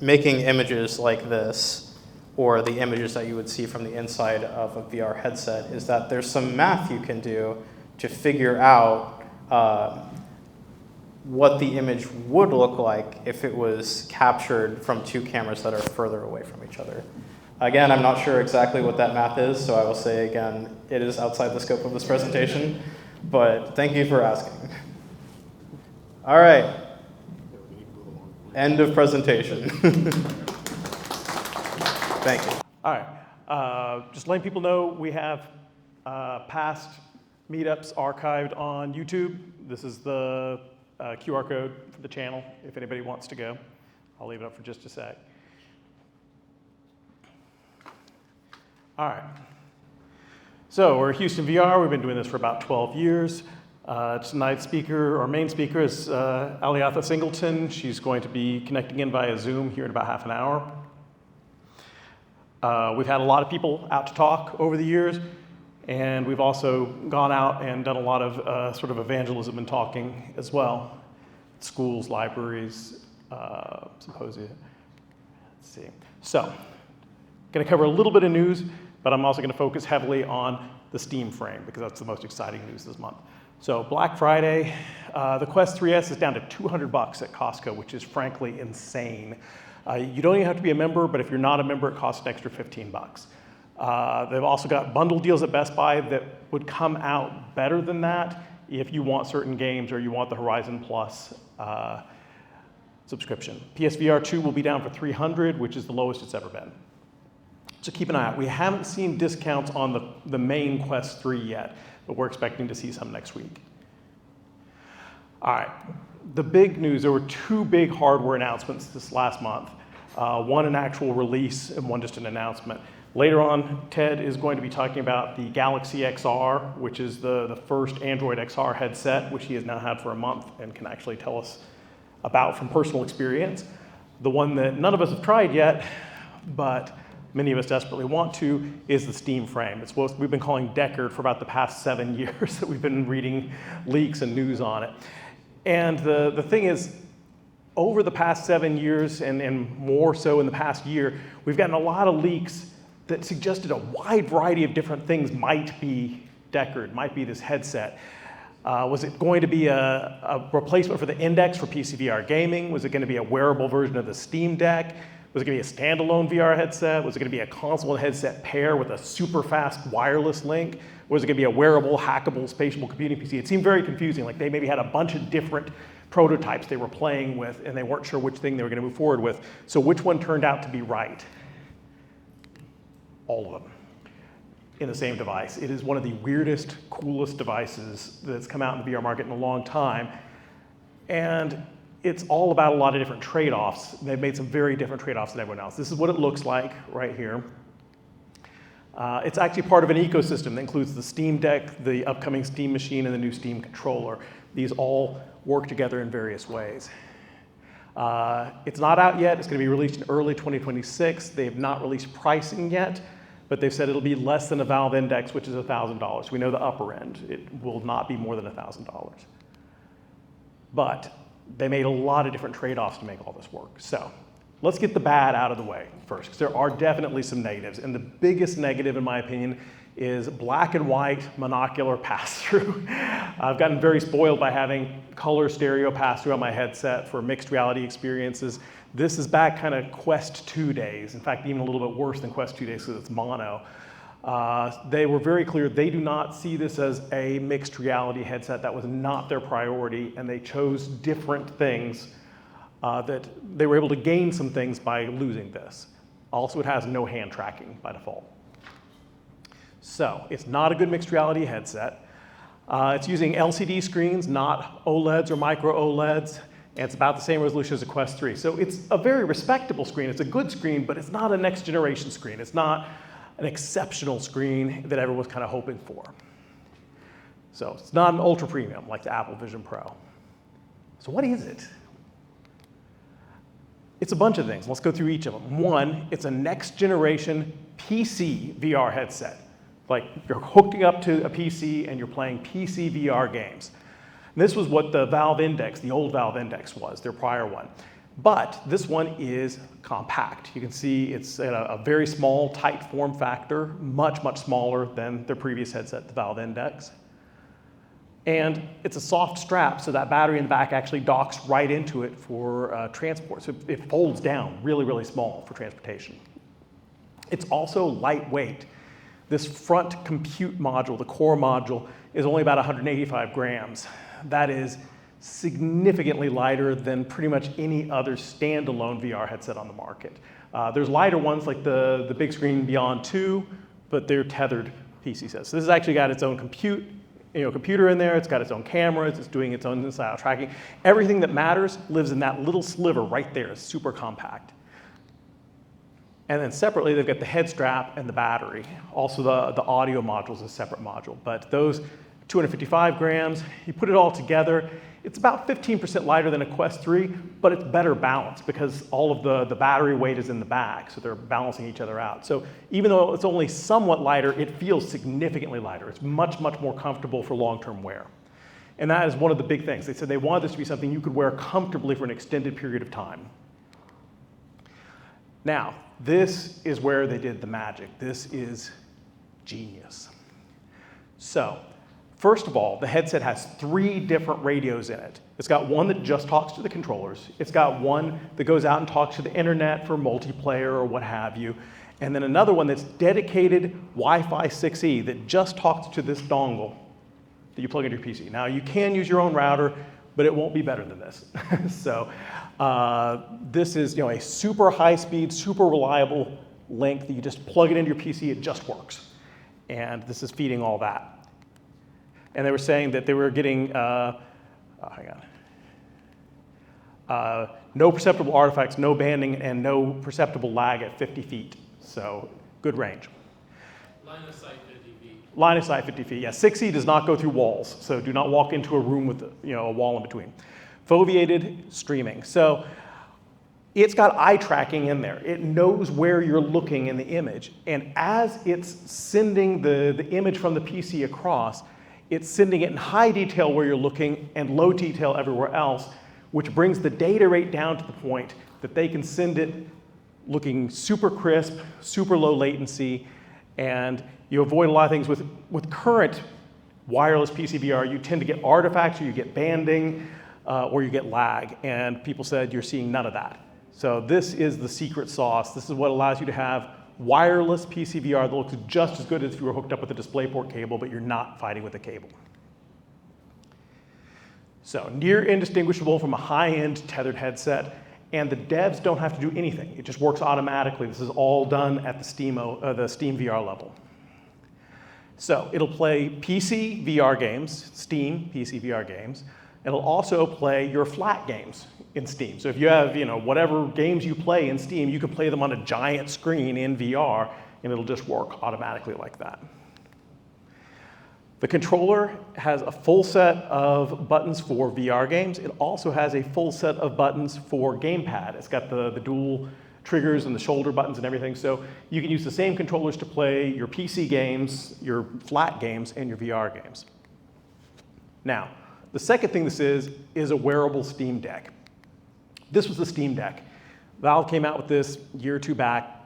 making images like this, or the images that you would see from the inside of a VR headset, is that there's some math you can do to figure out what the image would look like if it was captured from two cameras that are further away from each other. Again, I'm not sure exactly what that math is, so I will say again, it is outside the scope of this presentation, but thank you for asking. All right, end of presentation. Thank you. All right, just letting people know we have past meetups archived on YouTube. This is the QR code for the channel if anybody wants to go. I'll leave it up for just a sec. All right. So we're Houston VR. We've been doing this for about 12 years. Tonight's speaker, our main speaker, is Aleatha Singleton. She's going to be connecting in via Zoom here in about half an hour. We've had a lot of people out to talk over the years, and we've also gone out and done a lot of sort of evangelism and talking as well. Schools, libraries, symposia. Let's see. So, going to cover a little bit of news, but I'm also going to focus heavily on the Steam frame because that's the most exciting news this month. So Black Friday, the Quest 3S is down to $200 at Costco, which is frankly insane. You don't even have to be a member, but if you're not a member, it costs an extra $15. They've also got bundle deals at Best Buy that would come out better than that if you want certain games or you want the Horizon Plus subscription. PSVR 2 will be down for $300, which is the lowest it's ever been. So keep an eye out. We haven't seen discounts on the main Quest 3 yet, but we're expecting to see some next week. All right, the big news, there were two big hardware announcements this last month. One an actual release and one just an announcement. Later on, Ted is going to be talking about the Galaxy XR, which is the first Android XR headset, which he has now had for a month and can actually tell us about from personal experience. The one that none of us have tried yet, but many of us desperately want to, is the Steam frame. It's what we've been calling Deckard for about the past 7 years that we've been reading leaks and news on it. And the thing is, over the past 7 years, and more so in the past year, we've gotten a lot of leaks that suggested a wide variety of different things might be Deckard, might be this headset. Was it going to be a replacement for the Index for PCVR gaming? Was it going to be a wearable version of the Steam Deck? Was it going to be a standalone VR headset? Was it going to be a console and headset pair with a super fast wireless link? Or was it going to be a wearable, hackable, spatial computing PC? It seemed very confusing. Like they maybe had a bunch of different prototypes they were playing with, and they weren't sure which thing they were going to move forward with. So which one turned out to be right? All of them in the same device. It is one of the weirdest, coolest devices that's come out in the VR market in a long time. And it's all about a lot of different trade-offs. They've made some very different trade-offs than everyone else. This is what it looks like right here. It's actually part of an ecosystem that includes the Steam Deck, the upcoming Steam Machine, and the new Steam controller. These all work together in various ways. It's not out yet. It's going to be released in early 2026. They have not released pricing yet, but they've said it'll be less than a Valve Index, which is $1,000. We know the upper end. It will not be more than $1,000. But they made a lot of different trade-offs to make all this work. So let's get the bad out of the way first, because there are definitely some negatives. And the biggest negative, in my opinion, is black and white monocular pass-through. I've gotten very spoiled by having color stereo pass-through on my headset for mixed reality experiences. This is back kind of Quest 2 days. In fact, even a little bit worse than Quest 2 days because it's mono. They were very clear they do not see this as a mixed reality headset. That was not their priority, and they chose different things that they were able to gain some things by losing this. Also, it has no hand tracking by default. So it's not a good mixed reality headset. It's using LCD screens, not OLEDs or micro OLEDs, and it's about the same resolution as a Quest 3. So it's a very respectable screen. It's a good screen, but it's not a next generation screen. It's not an exceptional screen that everyone's kind of hoping for. So it's not an ultra premium like the Apple Vision Pro. So what is it? It's a bunch of things. Let's go through each of them. One, it's a next generation PC VR headset. Like you're hooking up to a PC and you're playing PC VR games. And this was what the Valve Index, the old Valve Index was, their prior one. But this one is compact. You can see it's at a very small, tight form factor, much, much smaller than their previous headset, the Valve Index. And it's a soft strap, so that battery in the back actually docks right into it for transport. So it folds down really, really small for transportation. It's also lightweight. This front compute module, the core module, is only about 185 grams. That is significantly lighter than pretty much any other standalone VR headset on the market. There's lighter ones like the Big Screen Beyond 2, but they're tethered PC sets. So this has actually got its own computer in there, it's got its own cameras, it's doing its own inside out tracking. Everything that matters lives in that little sliver right there. It's super compact. And then separately, they've got the head strap and the battery. Also, the audio module is a separate module. But those 255 grams, you put it all together, it's about 15% lighter than a Quest 3, but it's better balanced because all of the battery weight is in the back, so they're balancing each other out. So even though it's only somewhat lighter, it feels significantly lighter. It's much, much more comfortable for long-term wear. And that is one of the big things. They said they wanted this to be something you could wear comfortably for an extended period of time. Now, this is where they did the magic. This is genius. So, first of all, the headset has 3 different radios in it. It's got one that just talks to the controllers. It's got one that goes out and talks to the internet for multiplayer or what have you. And then another one that's dedicated Wi-Fi 6E that just talks to this dongle that you plug into your PC. Now, you can use your own router, but it won't be better than this. So this is a super high-speed, super reliable link that you just plug it into your PC, it just works. And this is feeding all that. And they were saying that they were getting, no perceptible artifacts, no banding, and no perceptible lag at 50 feet. So good range. Line of sight 50 feet. Line of sight 50 feet, yeah. 6E does not go through walls, so do not walk into a room with a wall in between. Foveated streaming. So it's got eye tracking in there. It knows where you're looking in the image. And as it's sending the image from the PC across, it's sending it in high detail where you're looking and low detail everywhere else, which brings the data rate down to the point that they can send it looking super crisp, super low latency, and you avoid a lot of things with current wireless PC VR. You tend to get artifacts, or you get banding, or you get lag, and people said you're seeing none of that. So this is the secret sauce. This is what allows you to have wireless PC VR that looks just as good as if you were hooked up with a DisplayPort cable, but you're not fighting with a cable. So near indistinguishable from a high-end tethered headset, and the devs don't have to do anything. It just works automatically. This is all done at the Steam VR level. So it'll play PC VR games, Steam PC VR games. It'll also play your flat games in Steam. So if you have, whatever games you play in Steam, you can play them on a giant screen in VR, and it'll just work automatically like that. The controller has a full set of buttons for VR games. It also has a full set of buttons for gamepad. It's got the dual triggers and the shoulder buttons and everything. So you can use the same controllers to play your PC games, your flat games, and your VR games. Now, the second thing this is a wearable Steam Deck. This was the Steam Deck. Valve came out with this a year or two back.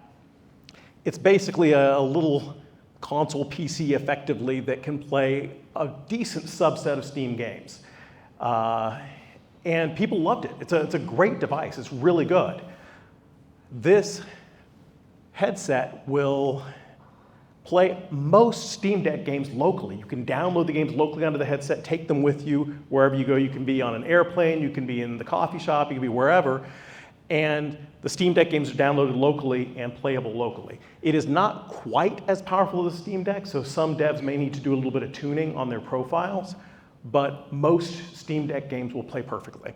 It's basically a little console PC effectively that can play a decent subset of Steam games. And people loved it. It's a great device. It's really good. This headset will play most Steam Deck games locally. You can download the games locally onto the headset, take them with you wherever you go. You can be on an airplane, you can be in the coffee shop, you can be wherever. And the Steam Deck games are downloaded locally and playable locally. It is not quite as powerful as the Steam Deck, so some devs may need to do a little bit of tuning on their profiles, but most Steam Deck games will play perfectly.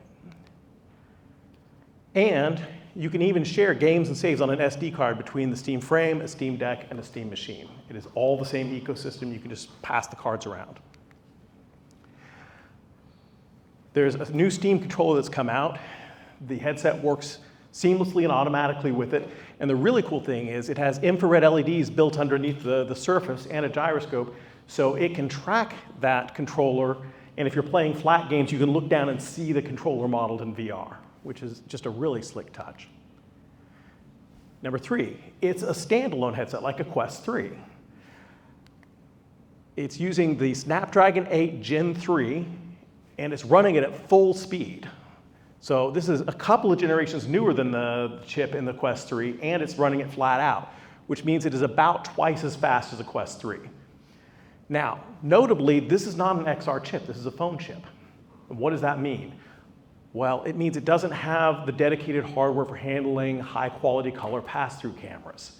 And you can even share games and saves on an SD card between the Steam Frame, a Steam Deck, and a Steam Machine. It is all the same ecosystem. You can just pass the cards around. There's a new Steam controller that's come out. The headset works seamlessly and automatically with it. And the really cool thing is it has infrared LEDs built underneath the surface and a gyroscope, so it can track that controller. And if you're playing flat games, you can look down and see the controller modeled in VR, which is just a really slick touch. Number 3, it's a standalone headset like a Quest 3. It's using the Snapdragon 8 Gen 3, and it's running it at full speed. So this is a couple of generations newer than the chip in the Quest 3, and it's running it flat out, which means it is about twice as fast as a Quest 3. Now, notably, this is not an XR chip, this is a phone chip. And what does that mean? Well, it means it doesn't have the dedicated hardware for handling high-quality color pass-through cameras,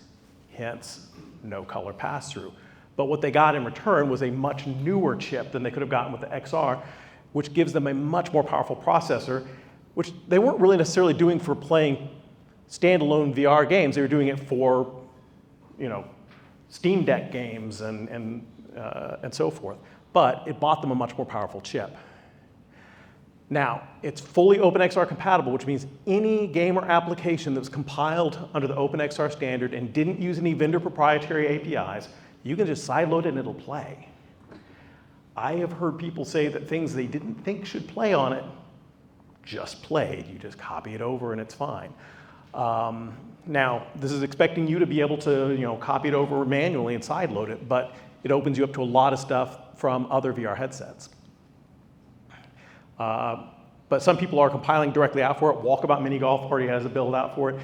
hence no color pass-through. But what they got in return was a much newer chip than they could have gotten with the XR, which gives them a much more powerful processor, which they weren't really necessarily doing for playing standalone VR games. They were doing it for, Steam Deck games and so forth. But it bought them a much more powerful chip. Now, it's fully OpenXR compatible, which means any game or application that was compiled under the OpenXR standard and didn't use any vendor proprietary APIs, you can just sideload it and it'll play. I have heard people say that things they didn't think should play on it just played. You just copy it over and it's fine. Now, this is expecting you to be able to copy it over manually and sideload it, but it opens you up to a lot of stuff from other VR headsets. But some people are compiling directly out for it. Walkabout Mini Golf already has a build out for it.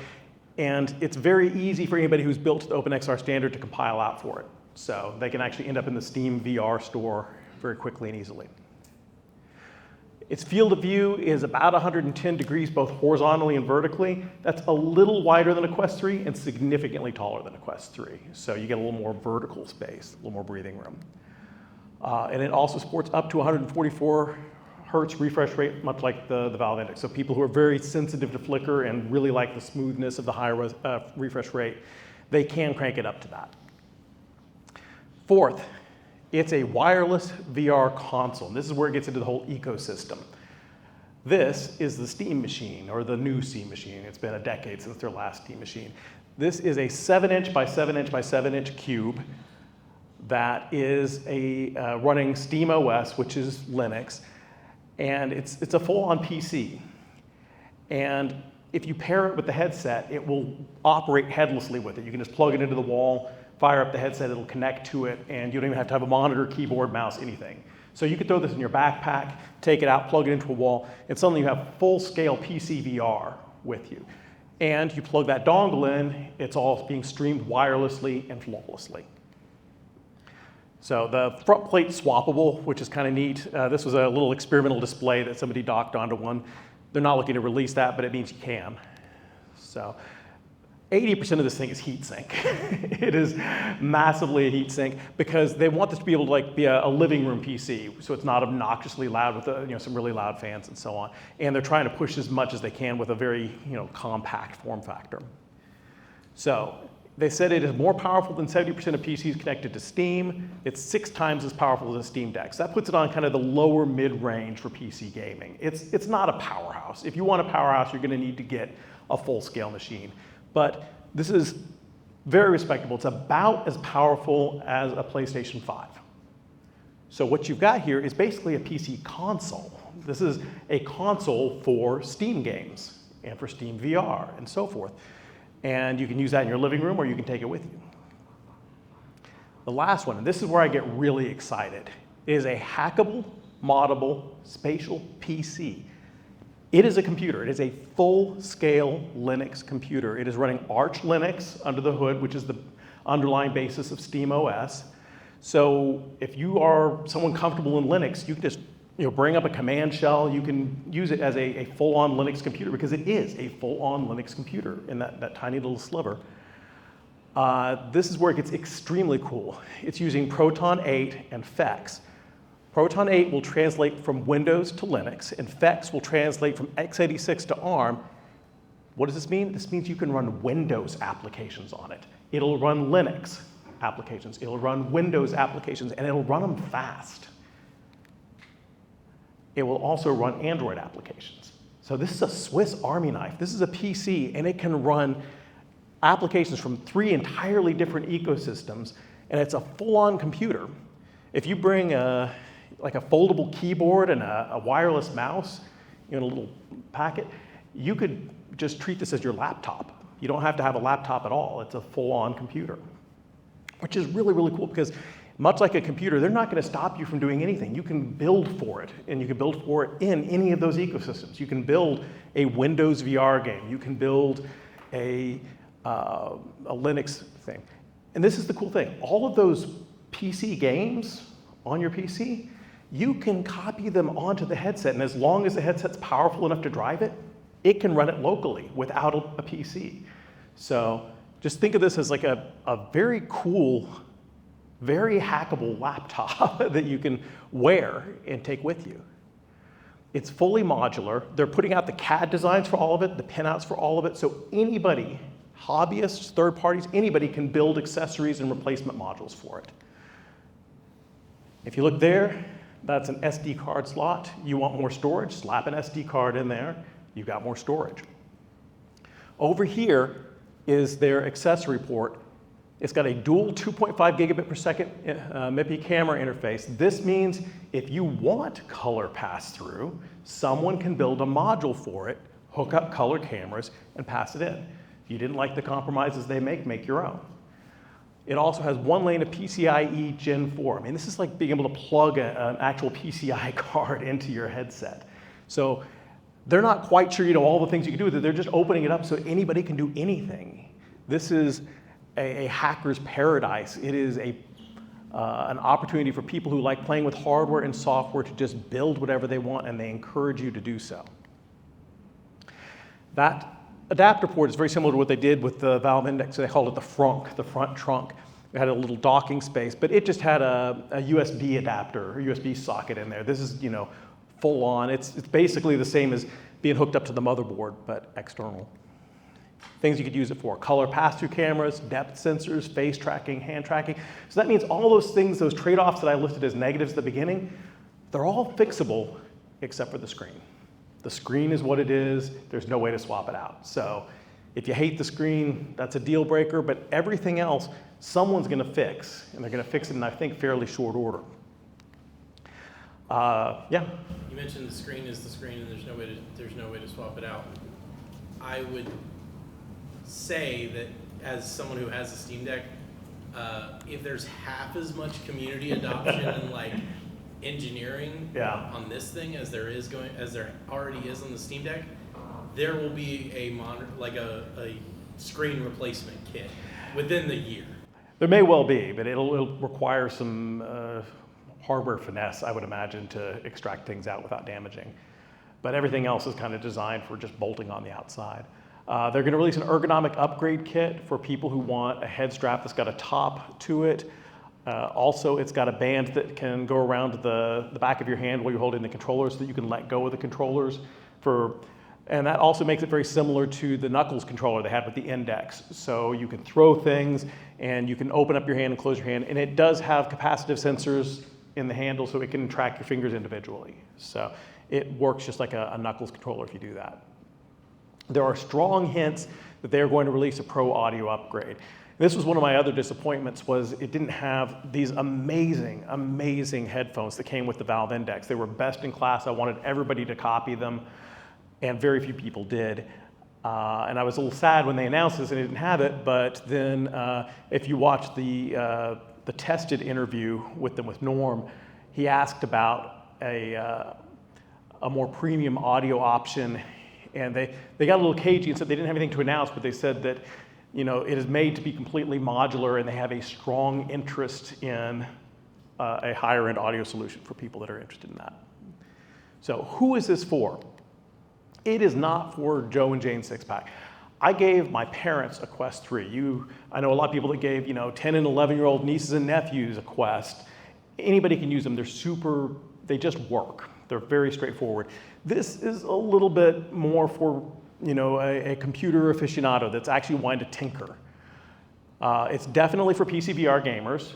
And it's very easy for anybody who's built to the OpenXR standard to compile out for it. So they can actually end up in the Steam VR store very quickly and easily. Its field of view is about 110 degrees, both horizontally and vertically. That's a little wider than a Quest 3 and significantly taller than a Quest 3. So you get a little more vertical space, a little more breathing room. And it also supports up to 144 hertz refresh rate, much like the Valve Index. So people who are very sensitive to flicker and really like the smoothness of the higher refresh rate, they can crank it up to that. Fourth, it's a wireless VR console. And this is where it gets into the whole ecosystem. This is the Steam Machine, or the new Steam Machine. It's been a decade since their last Steam Machine. This is a 7-inch by 7-inch by 7-inch cube that is running Steam OS, which is Linux. And it's a full-on PC. And if you pair it with the headset, it will operate headlessly with it. You can just plug it into the wall, fire up the headset, it'll connect to it, and you don't even have to have a monitor, keyboard, mouse, anything. So you could throw this in your backpack, take it out, plug it into a wall, and suddenly you have full-scale PC VR with you. And you plug that dongle in, it's all being streamed wirelessly and flawlessly. So the front plate's swappable, which is kind of neat. This was a little experimental display that somebody docked onto one. They're not looking to release that, but it means you can. So 80% of this thing is heat sink. It is massively a heat sink because they want this to be able to be a living room PC, so it's not obnoxiously loud with some really loud fans and so on. And they're trying to push as much as they can with a very compact form factor. So they said it is more powerful than 70% of PCs connected to Steam. It's 6 times as powerful as a Steam Deck. So that puts it on kind of the lower mid-range for PC gaming. It's not a powerhouse. If you want a powerhouse, you're going to need to get a full-scale machine. But this is very respectable. It's about as powerful as a PlayStation 5. So what you've got here is basically a PC console. This is a console for Steam games and for Steam VR and so forth. And you can use that in your living room or you can take it with you. The last one, and this is where I get really excited, is a hackable, moddable, spatial PC. It is a computer. It is a full-scale Linux computer. It is running Arch Linux under the hood, which is the underlying basis of SteamOS. So if you are someone comfortable in Linux, you can just bring up a command shell. You can use it as a full-on Linux computer, because it is a full-on Linux computer in that tiny little sliver. This is where it gets extremely cool. It's using Proton 8 and FEX. Proton 8 will translate from Windows to Linux, and FEX will translate from x86 to ARM. What does this mean? This means you can run Windows applications on it. It'll run Linux applications. It'll run Windows applications, and it'll run them fast. It will also run Android applications. So this is a Swiss Army knife. This is a PC, and it can run applications from 3 entirely different ecosystems, and it's a full-on computer. If you bring like a foldable keyboard and a wireless mouse in a little packet, you could just treat this as your laptop. You don't have to have a laptop at all. It's a full-on computer, which is really, really cool, because much like a computer, they're not going to stop you from doing anything. You can build for it, and you can build for it in any of those ecosystems. You can build a Windows VR game. You can build a Linux thing. And this is the cool thing. All of those PC games on your PC, you can copy them onto the headset, and as long as the headset's powerful enough to drive it, it can run it locally without a PC. So just think of this as like a very cool, very hackable laptop that you can wear and take with you. It's fully modular. They're putting out the CAD designs for all of it, the pinouts for all of it, so anybody, hobbyists, third parties, anybody can build accessories and replacement modules for it. If you look there, that's an SD card slot. You want more storage, slap an SD card in there, you've got more storage. Over here is their accessory port. It's got a dual 2.5 gigabit per second MIPI camera interface. This means if you want color pass-through, someone can build a module for it, hook up color cameras, and pass it in. If you didn't like the compromises they make your own. It also has 1 lane of PCIe Gen 4. I mean, this is like being able to plug an actual PCI card into your headset. So they're not quite sure, all the things you can do with it. They're just opening it up so anybody can do anything. This is a hacker's paradise. It is an opportunity for people who like playing with hardware and software to just build whatever they want, and they encourage you to do so. That adapter port is very similar to what they did with the Valve Index. They called it the front trunk. It had a little docking space, but it just had a USB adapter, a USB socket in there. This is, full on. It's basically the same as being hooked up to the motherboard, but external. Things you could use it for: color pass-through cameras, depth sensors, face tracking, hand tracking. So that means all those things, those trade-offs that I listed as negatives at the beginning, they're all fixable except for the screen. The screen is what it is. There's no way to swap it out. So if you hate the screen, that's a deal breaker, but everything else, someone's gonna fix, and they're gonna fix it in, I think, fairly short order. Yeah? You mentioned the screen is the screen, and there's no way to swap it out. I would say that as someone who has a Steam Deck, if there's half as much community adoption and like engineering on this thing as there already is on the Steam Deck, there will be a screen replacement kit within the year. There may well be, but it'll require some hardware finesse, I would imagine, to extract things out without damaging. But everything else is kind of designed for just bolting on the outside. They're going to release an ergonomic upgrade kit for people who want a head strap that's got a top to it. Also, it's got a band that can go around the back of your hand while you're holding the controllers so that you can let go of the controllers. And that also makes it very similar to the Knuckles controller they had with the Index. So you can throw things, and you can open up your hand and close your hand. And it does have capacitive sensors in the handle, so it can track your fingers individually. So it works just like a Knuckles controller if you do that. There are strong hints that they're going to release a Pro Audio upgrade. This was one of my other disappointments, was it didn't have these amazing, amazing headphones that came with the Valve Index. They were best in class. I wanted everybody to copy them, and very few people did. And I was a little sad when they announced this and they didn't have it, but then if you watch the the tested interview with them with Norm, he asked about a more premium audio option, and they got a little cagey and said they didn't have anything to announce, but they said that it is made to be completely modular, and they have a strong interest in a higher end audio solution for people that are interested in that. So who is this for? It is not for Joe and Jane Sixpack. I gave my parents a Quest 3. I know a lot of people that gave 10 and 11-year-old nieces and nephews a Quest. Anybody can use them. They just work. They're very straightforward. This is a little bit more for a computer aficionado that's actually wanting to tinker. It's definitely for PCVR gamers.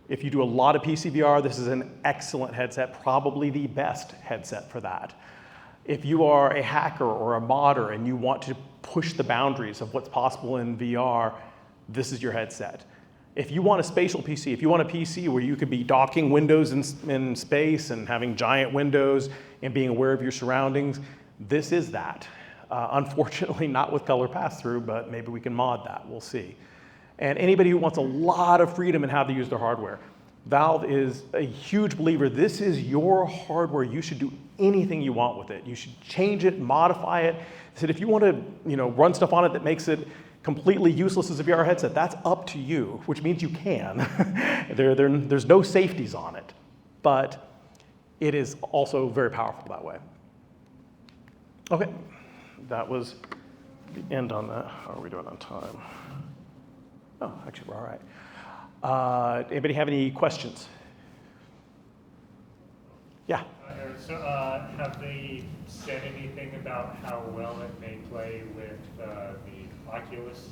If you do a lot of PCVR, this is an excellent headset, probably the best headset for that. If you are a hacker or a modder and you want to push the boundaries of what's possible in VR, this is your headset. If you want a spatial PC, if you want a PC where you could be docking windows in space and having giant windows and being aware of your surroundings, this is that. Unfortunately, not with color pass-through, but maybe we can mod that, we'll see. And anybody who wants a lot of freedom in how they use their hardware, Valve is a huge believer. This is your hardware. You should do anything you want with it. You should change it, modify it. They said if you want to run stuff on it that makes it completely useless as a VR headset, that's up to you, which means you can. There's no safeties on it, but it is also very powerful that way. Okay, that was the end on that. How are we doing on time? Oh, actually, we're all right. Anybody have any questions? Yeah. So have they said anything about how well it may play with the Oculus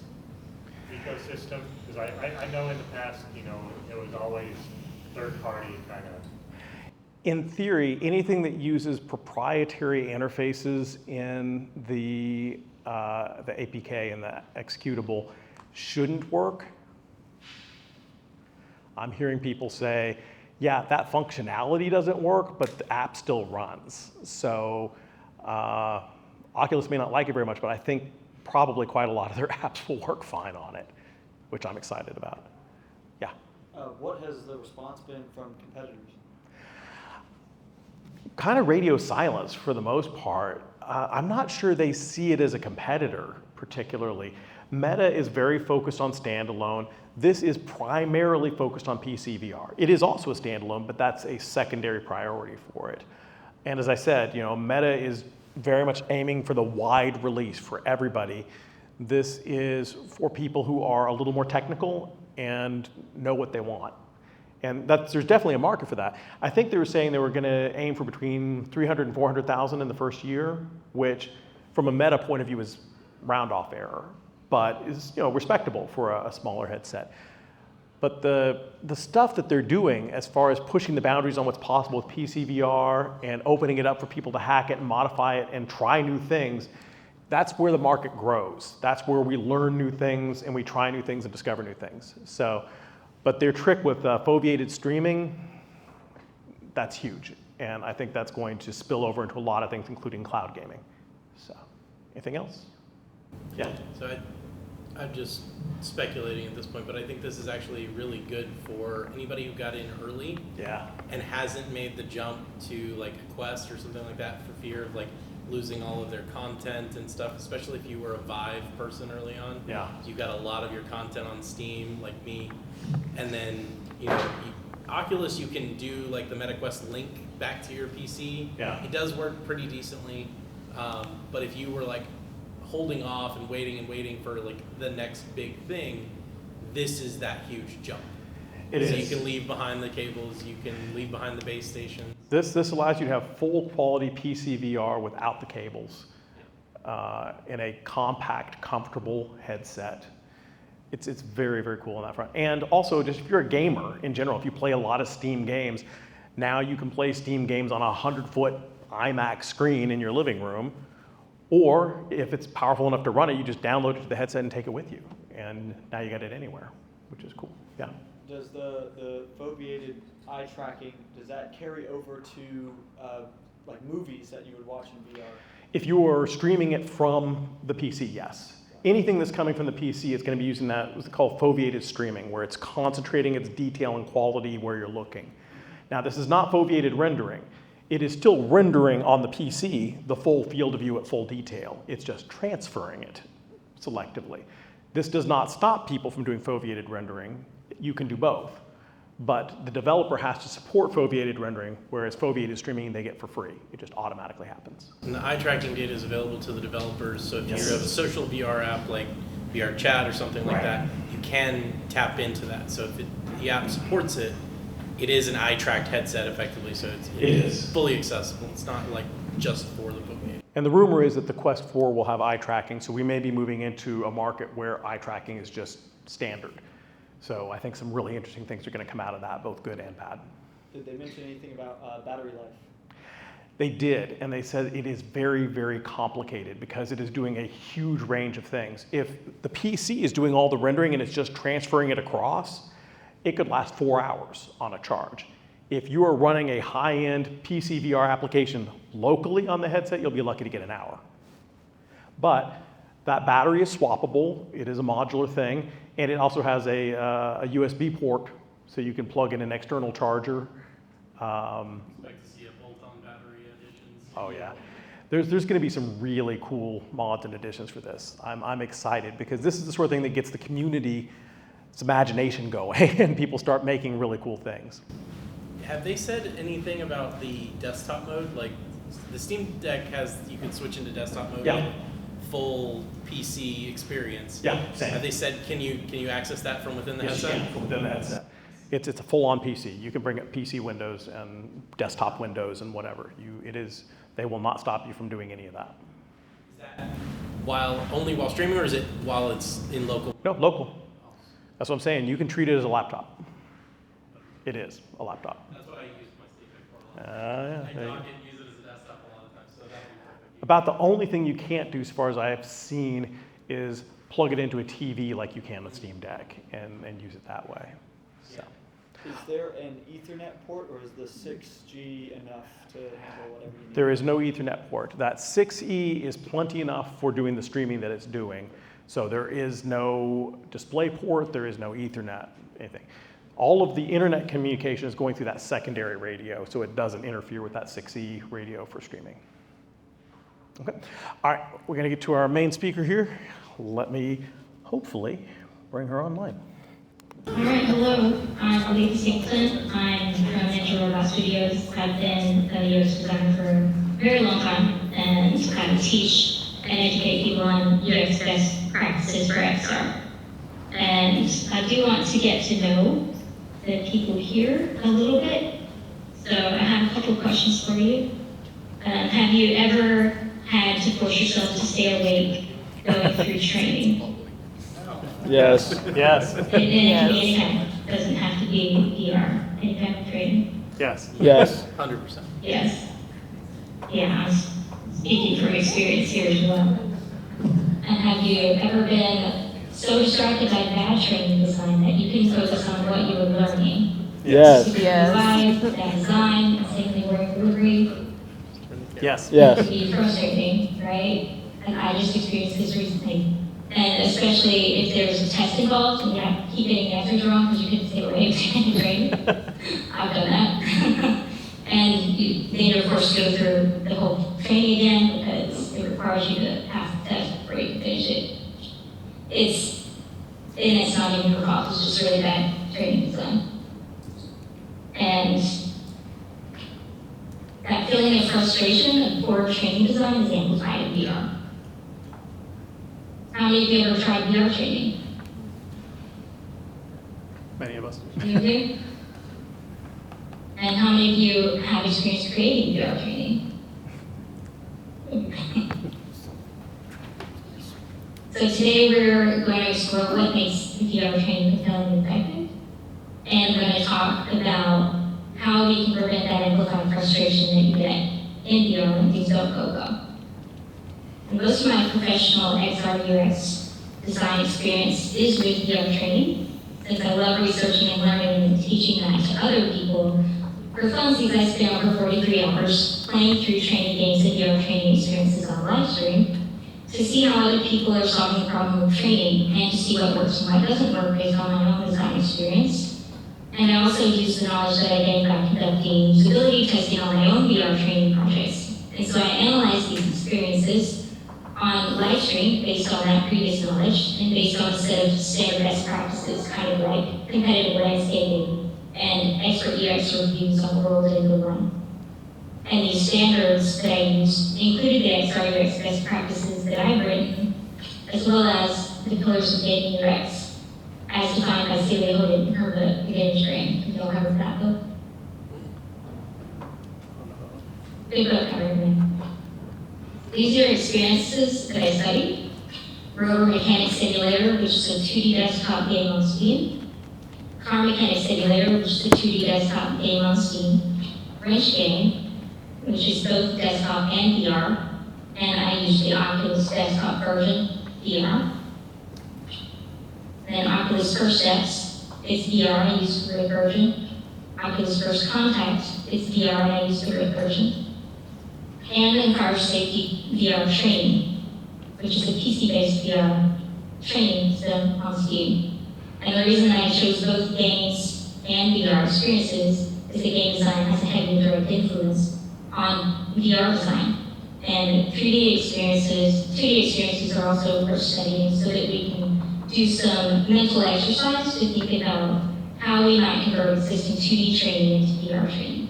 ecosystem? Because I know in the past, it was always third-party kind of. In theory, anything that uses proprietary interfaces in the APK and the executable shouldn't work. I'm hearing people say, yeah, that functionality doesn't work, but the app still runs. So Oculus may not like it very much, but I think probably quite a lot of their apps will work fine on it, which I'm excited about. Yeah. What has the response been from competitors? Kind of radio silence for the most part. I'm not sure they see it as a competitor particularly. Meta is very focused on standalone. This is primarily focused on PC VR. It is also a standalone, but that's a secondary priority for it. And as I said, Meta is very much aiming for the wide release for everybody. This is for people who are a little more technical and know what they want. And there's definitely a market for that. I think they were saying they were going to aim for between 300 and 400,000 in the first year, which from a Meta point of view is round off error, but is respectable for a smaller headset. But the stuff that they're doing as far as pushing the boundaries on what's possible with PC VR and opening it up for people to hack it and modify it and try new things, that's where the market grows. That's where we learn new things and we try new things and discover new things. But their trick with foveated streaming, that's huge. And I think that's going to spill over into a lot of things, including cloud gaming. So, anything else? Yeah. So I'm just speculating at this point, but I think this is actually really good for anybody who got in early and hasn't made the jump to like a Quest or something like that for fear of like losing all of their content and stuff, especially if you were a Vive person early on. Yeah. You got a lot of your content on Steam, like me. And then, Oculus, you can do like the MetaQuest link back to your PC. Yeah. It does work pretty decently. But if you were like holding off and waiting for like the next big thing, this is that huge jump. It so is. You can leave behind the cables, you can leave behind the base station. This allows you to have full quality PC VR without the cables in a compact, comfortable headset. It's very, very cool on that front. And also, just if you're a gamer in general, if you play a lot of Steam games, now you can play Steam games on a 100-foot IMAX screen in your living room. Or if it's powerful enough to run it, you just download it to the headset and take it with you. And now you got it anywhere, which is cool. Yeah. Does the foveated eye tracking, does that carry over to like movies that you would watch in VR? If you are streaming it from the PC, yes. Anything that's coming from the PC is going to be using that, what's called foveated streaming, where it's concentrating its detail and quality where you're looking. Now, this is not foveated rendering. It is still rendering on the PC the full field of view at full detail. It's just transferring it selectively. This does not stop people from doing foveated rendering. You can do both. But the developer has to support foveated rendering, whereas foveated streaming they get for free. It just automatically happens. And the eye tracking data is available to the developers, so if Yes. you have a social VR app like VR Chat or something like Right. that, you can tap into that. So if the app supports it, it is an eye-tracked headset effectively, so it is fully accessible. It's not like just for the foveated. And the rumor is that the Quest 4 will have eye tracking, so we may be moving into a market where eye tracking is just standard. So I think some really interesting things are going to come out of that, both good and bad. Did they mention anything about battery life? They did, and they said it is very, very complicated because it is doing a huge range of things. If the PC is doing all the rendering and it's just transferring it across, it could last 4 hours on a charge. If you are running a high-end PC VR application locally on the headset, you'll be lucky to get an hour. But that battery is swappable. It is a modular thing, and it also has a USB port, so you can plug in an external charger. Expect to see a bolt-on battery additions. Oh yeah, there's going to be some really cool mods and additions for this. I'm excited because this is the sort of thing that gets the community's imagination going, and people start making really cool things. Have they said anything about the desktop mode? Like the Steam Deck has, you can switch into desktop mode. Yeah. And full PC experience. Yeah, same. Have they said can you access that from within the Yes, you headset? can, from within the headset. It's a full-on PC. You can bring up PC windows and desktop windows and whatever. They will not stop you from doing any of that. Is that only while streaming, or is it while it's in local? No, local. That's what I'm saying. You can treat it as a laptop. It is a laptop. That's what I use my Steam Deck for a lot. Yeah, I there you go. dock it and use it as a desktop a lot of times, so that'd be perfect. About the only thing you can't do, as far as I have seen, is plug it into a TV like you can with Steam Deck and use it that way. So. Is there an Ethernet port, or is the 6G enough to handle whatever you need? There is no Ethernet port. That 6E is plenty enough for doing the streaming that it's doing. So there is no display port, there is no Ethernet, anything. All of the internet communication is going through that secondary radio, so it doesn't interfere with that 6E radio for streaming. Okay. All right, we're going to get to our main speaker here. Let me, hopefully, bring her online. All right, hello. I'm Aleatha Singleton. I'm from Ninja Robot Studios. I've been a UX designer for a very long time and kind of teach and educate people on UX best practices for XR. And I do want to get to know the people here a little bit. So I have a couple questions for you. Have you ever had to force yourself to stay awake going through training? Yes. Yes. And it can be any kind, doesn't have to be VR, any kind of training. Yes. Yes. 100%. Yes. Yeah, I'm speaking from experience here as well. And have you ever been so distracted by bad training design that you couldn't focus on what you were learning? Yes. Yes. Bad design, same thing work delivery. Yes. It Yes. can be frustrating, right? And I just experienced this recently. And especially if there's a test involved and you keep getting answers wrong because you couldn't stay awake during training. I've done that. And then of course go through the whole training again because it requires you to pass the test before you can finish it. It's not even your fault, it's just really bad training design. And that feeling of frustration of poor training design is amplified in VR. How many of you ever tried VR training? Many of us. You do? And how many of you have experience creating VR training? So today we're going to explore what makes VR training compelling and effective. And we're going to talk about how we can prevent that amplified frustration that you get in VR when things don't go well. And most of my professional XR UX design experience is with VR training, since I love researching and learning and teaching that to other people. For funsies, I spent over 43 hours playing through training games and VR training experiences on live stream. to see how other people are solving the problem of training and to see what works and what doesn't work based on my own design experience. And I also use the knowledge that I gained by conducting usability testing on my own VR training projects. And so I analyzed these experiences on live stream based on that previous knowledge and based on a set of standard best practices, kind of like competitive landscaping and expert UX reviews on World and Go Run. And these standards that I used included the XR UX best practices that I've written, as well as the pillars of gaming UX, as defined by Aleatha in her book, The Game Train. Have y'all heard of that book? Good book, I recommend. These are experiences that I studied. Rover Mechanic Simulator, which is a 2D desktop game on Steam. Car Mechanic Simulator, which is a 2D desktop game on Steam. Wrench Game, which is both desktop and VR, and I use the Oculus desktop version, VR. Then Oculus First Steps, it's VR, I use the Rift version. Oculus First Contact, it's VR, and I use the Rift version. And then Fire Safety VR Training, which is a PC-based VR training system on Steam. And the reason that I chose both games and VR experiences is that game design has a heavy direct influence on VR design. And 3D experiences, 2D experiences are also worth studying so that we can do some mental exercise to think about how we might convert existing 2D training into VR training.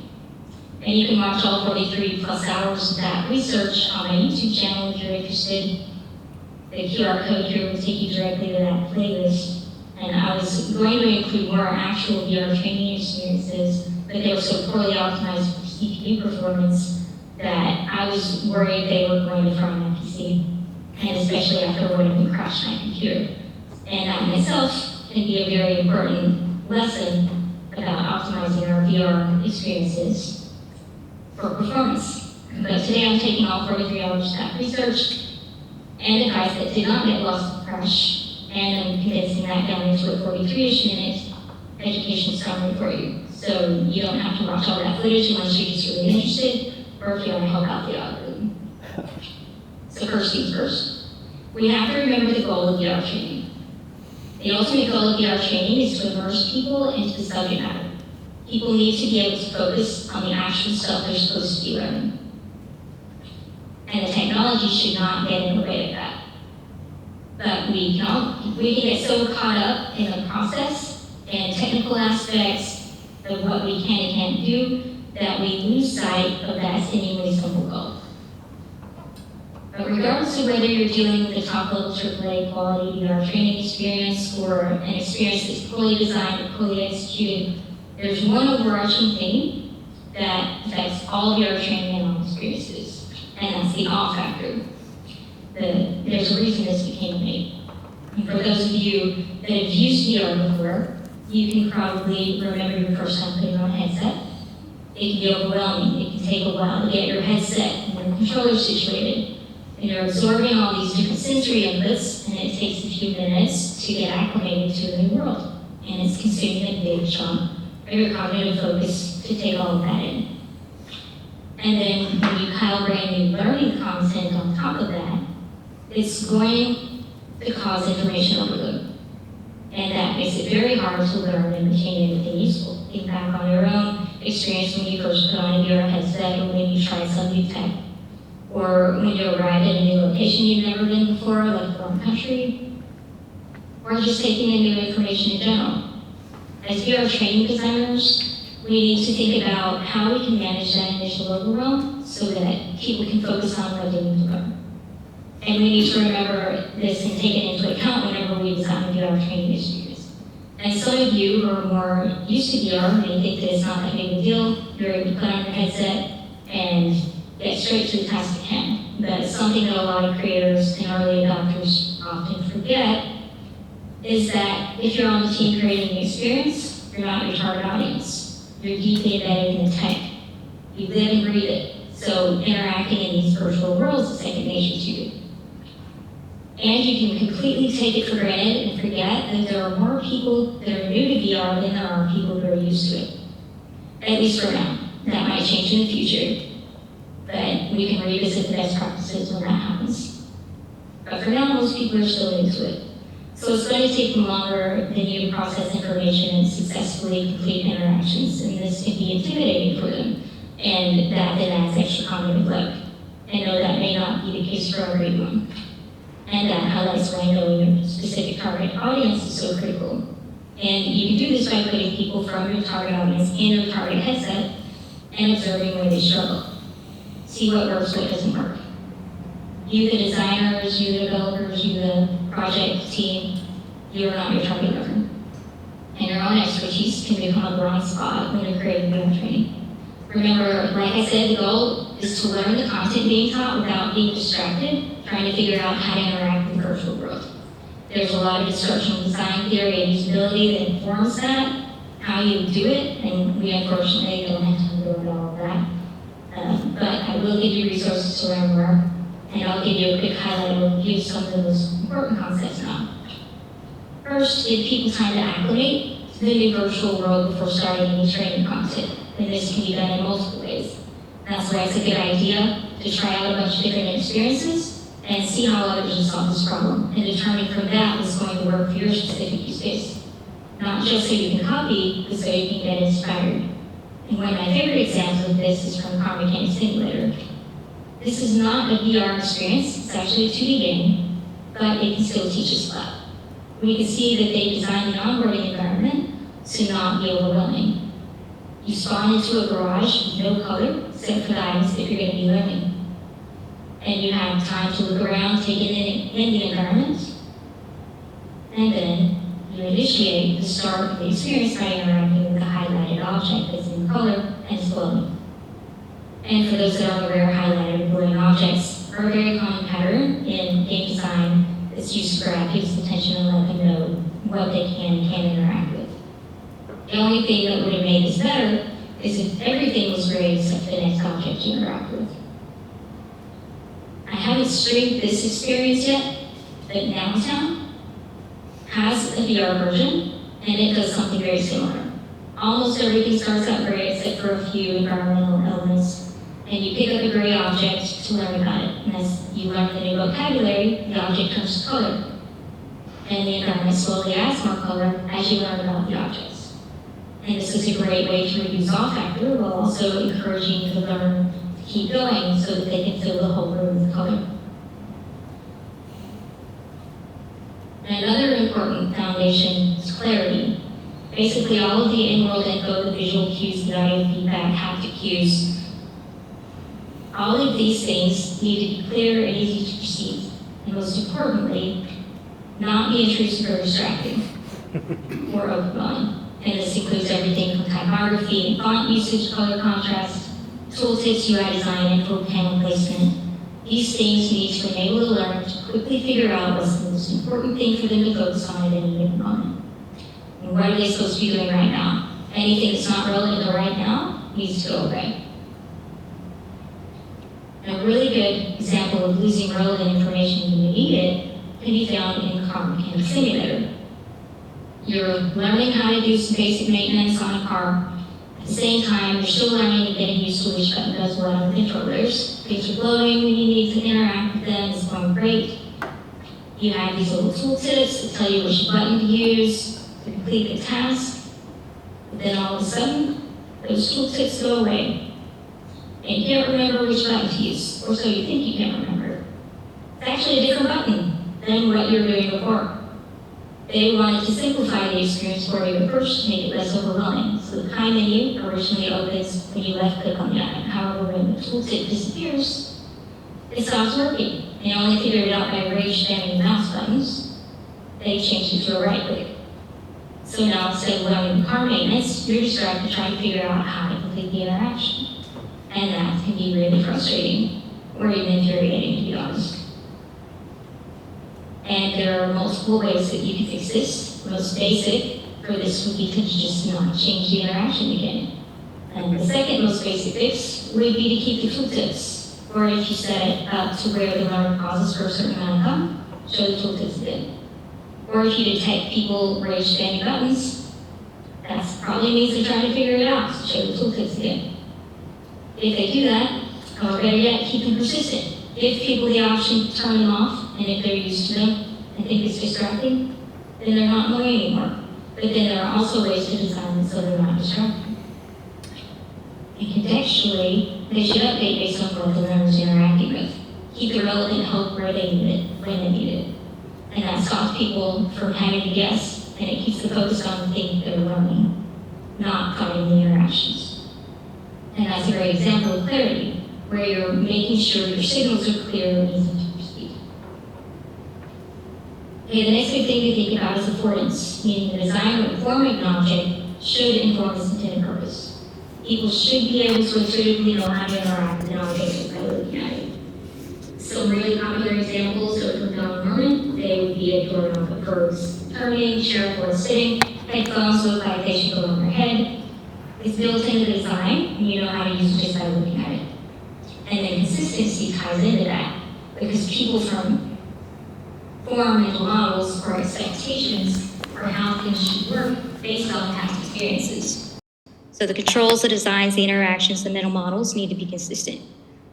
And you can watch all 43 plus hours of that research on my YouTube channel if you're interested. The QR code here will take you directly to that playlist. And I was going to include more actual VR training experiences, but they were so poorly optimized for CPU performance that I was worried they were going to fry my PC, and especially after one of them crashed my computer. And that in itself can be a very important lesson about optimizing our VR experiences for performance. But today I'm taking all 43 hours of that research and advice that did not get lost in the crash, and I'm condensing that down into a 43-ish minute education summary for you. So you don't have to watch all that footage unless you're just really interested, or if you want to help out the algorithm. So first things first, we have to remember the goal of VR training. The ultimate goal of VR training is to immerse people into the subject matter. People need to be able to focus on the actual stuff they're supposed to be learning. And the technology should not get in the way of that. But we can get so caught up in the process and technical aspects of what we can and can't do that we lose sight of that seemingly simple goal. But regardless of whether you're dealing with a top-level AAA quality VR training experience or an experience that's fully designed and fully executed, there's one overarching theme that affects all VR training and all experiences, and that's the awe factor. There's a reason this became made. And for those of you that have used VR before, you can probably remember your first time putting on a headset. It can be overwhelming. It can take a while to get your headset and your controller situated. And you're absorbing all these different sensory inputs, and it takes a few minutes to get acclimated to a new world. And it's consuming a big chunk of your cognitive focus to take all of that in. And then when you pile brand new learning content on top of that, it's going to cause information overload. And that makes it very hard to learn and retain anything useful. Think back on your own experience when you first put on a VR headset, or when you tried some new tech, or when you arrived at a new location you've never been before, like a foreign country, or just taking in new information in general. As VR training designers, we need to think about how we can manage that initial overwhelm so that people can focus on what they need to learn. And we need to remember this and take it into account whenever we design VR training experience. And some of you who are more used to VR may think that it's not that big a deal. You're able to put on your headset and get straight to the task at hand. But something that a lot of creators and early adopters often forget is that if you're on the team creating the experience, you're not your target audience. You're deeply embedded in the tech. You live and breathe it. So interacting in these virtual worlds is second nature to you. And you can completely take it for granted and forget that there are more people that are new to VR than there are people who are used to it. At least for now. That might change in the future, but we can revisit the best practices when that happens. But for now, most people are still into it. So it's going to take them longer than you to process information and successfully complete interactions, and this can be intimidating for them. And that then adds extra cognitive load. I know that may not be the case for everyone. And that highlights why knowing your specific target audience is so critical. And you can do this by putting people from your target audience in your target headset and observing where they struggle. See what works, what doesn't work. You, the designers, you, the developers, you, the project team, you are not your target market. And your own expertise can become a blind spot when you're creating VR training. Remember, like I said, the goal is to learn the content being taught without being distracted, trying to figure out how to interact with the virtual world. There's a lot of instructional design theory and usability that informs that, how you do it, and we unfortunately don't have time to go into all of that. But I will give you resources to learn more, and I'll give you a quick highlight overview of some of the most important concepts now. First, give people time to acclimate to the new virtual world before starting any training content, and this can be done in multiple ways. That's why it's a good idea to try out a bunch of different experiences and see how others have solved this problem, and determine from that what's going to work for your specific use case. Not just so you can copy, but so you can get inspired. And one of my favorite examples of this is from Car Mechanic Simulator. This is not a VR experience, it's actually a 2D game, but it can still teach us a lot. We can see that they designed the onboarding environment to not be overwhelming. You spawn into a garage with no color, except for the items that you're going to be learning. And you have time to look around, take in the environment, and then you initiate the start of the experience by interacting with a highlighted object that's in color and is glowing. And for those that are aware, highlighted and glowing objects are a very common pattern in game design that's used to grab people's attention and let them know what they can and can't interact with. The only thing that would have made this better is if everything was gray except the next object you interact with. I haven't streamed this experience yet, but Downtown has a VR version, and it does something very similar. Almost everything starts out gray except for a few environmental elements, and you pick up a gray object to learn about it. And as you learn the new vocabulary, the object turns to color. And the environment slowly adds more color as you learn about the objects. And this is a great way to reduce awe factor while also encouraging you to learn to keep going so that they can fill the whole room with color. Another important foundation is clarity. Basically, all of the in-world info, the visual cues, the audio feedback, haptic cues, all of these things need to be clear and easy to perceive. And most importantly, not be intrusive or distracting or overwhelming. And this includes everything from typography and font usage, color contrast, tooltips, UI design, and full panel placement. These things need to enable the learner to quickly figure out what's the most important thing for them to focus on at any given moment. And what are they supposed to be doing right now? Anything that's not relevant to right now needs to go away. A really good example of losing relevant information when you need it can be found in Car Mechanic Simulator. You're learning how to do some basic maintenance on a car. At the same time, you're still learning and getting used to which button does what on the controllers. Things are glowing when you need to interact with them, it's going great. You have these little tooltips that tell you which button to use to complete the task. But then all of a sudden, those tooltips go away. And you can't remember which button to use, or so you think you can't remember. It's actually a different button than what you were doing before. They wanted to simplify the experience for you at first to make it less overwhelming. So the Kind menu originally opens when you left click on the item. However, when the tooltip disappears, it stops working. They only figured it out by rage spamming the mouse buttons. They changed it to a right click. So now instead of learning car maintenance, you're distracted trying to figure out how to complete the interaction. And that can be really frustrating, or even infuriating, to be honest. And there are multiple ways that you can fix this. The most basic for this would be to just not change the interaction again. And the second most basic fix would be to keep the tooltips. Or if you set it up to where the learner pauses for a certain amount of time, show the tooltips again. Or if you detect people rage spamming buttons, that probably means they're trying to figure it out, so show the tooltips again. If they do that, or better yet, keep them persistent. Give people the option to turn them off, and if they're used to them and think it's distracting, then they're not annoying anymore. But then there are also ways to design them so they're not distracting. And contextually, they should update based on what the learners are interacting with. Keep the relevant hope where they need it, when they need it. And that stops people from having to guess, and it keeps the focus on the thing they're learning, not cutting the interactions. And that's a great example of clarity, where you're making sure your signals are clear and easy to perceive. Okay, the next big thing to think about is affordance, meaning the design or form of an object should inform its intended purpose. People should be able to intuitively know how to interact with an object just by looking at it. Some really popular examples are from Don Norman. They would be a doorknob that prefers turning, chair for sitting, headphones look like they should go on their head. It's built into the design, and you know how to use it just by looking at it. And then consistency ties into that, because people form mental models or expectations for how things should work based on past experiences. So the controls, the designs, the interactions, the mental models need to be consistent.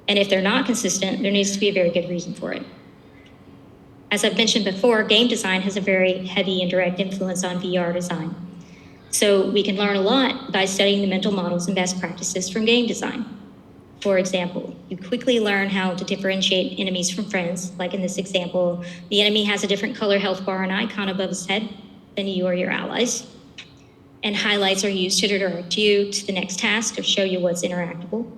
And if they're not consistent, there needs to be a very good reason for it. As I've mentioned before, game design has a very heavy and direct influence on VR design. So we can learn a lot by studying the mental models and best practices from game design. For example, you quickly learn how to differentiate enemies from friends. Like in this example, the enemy has a different color health bar and icon above his head than you or your allies. And highlights are used to direct you to the next task or show you what's interactable.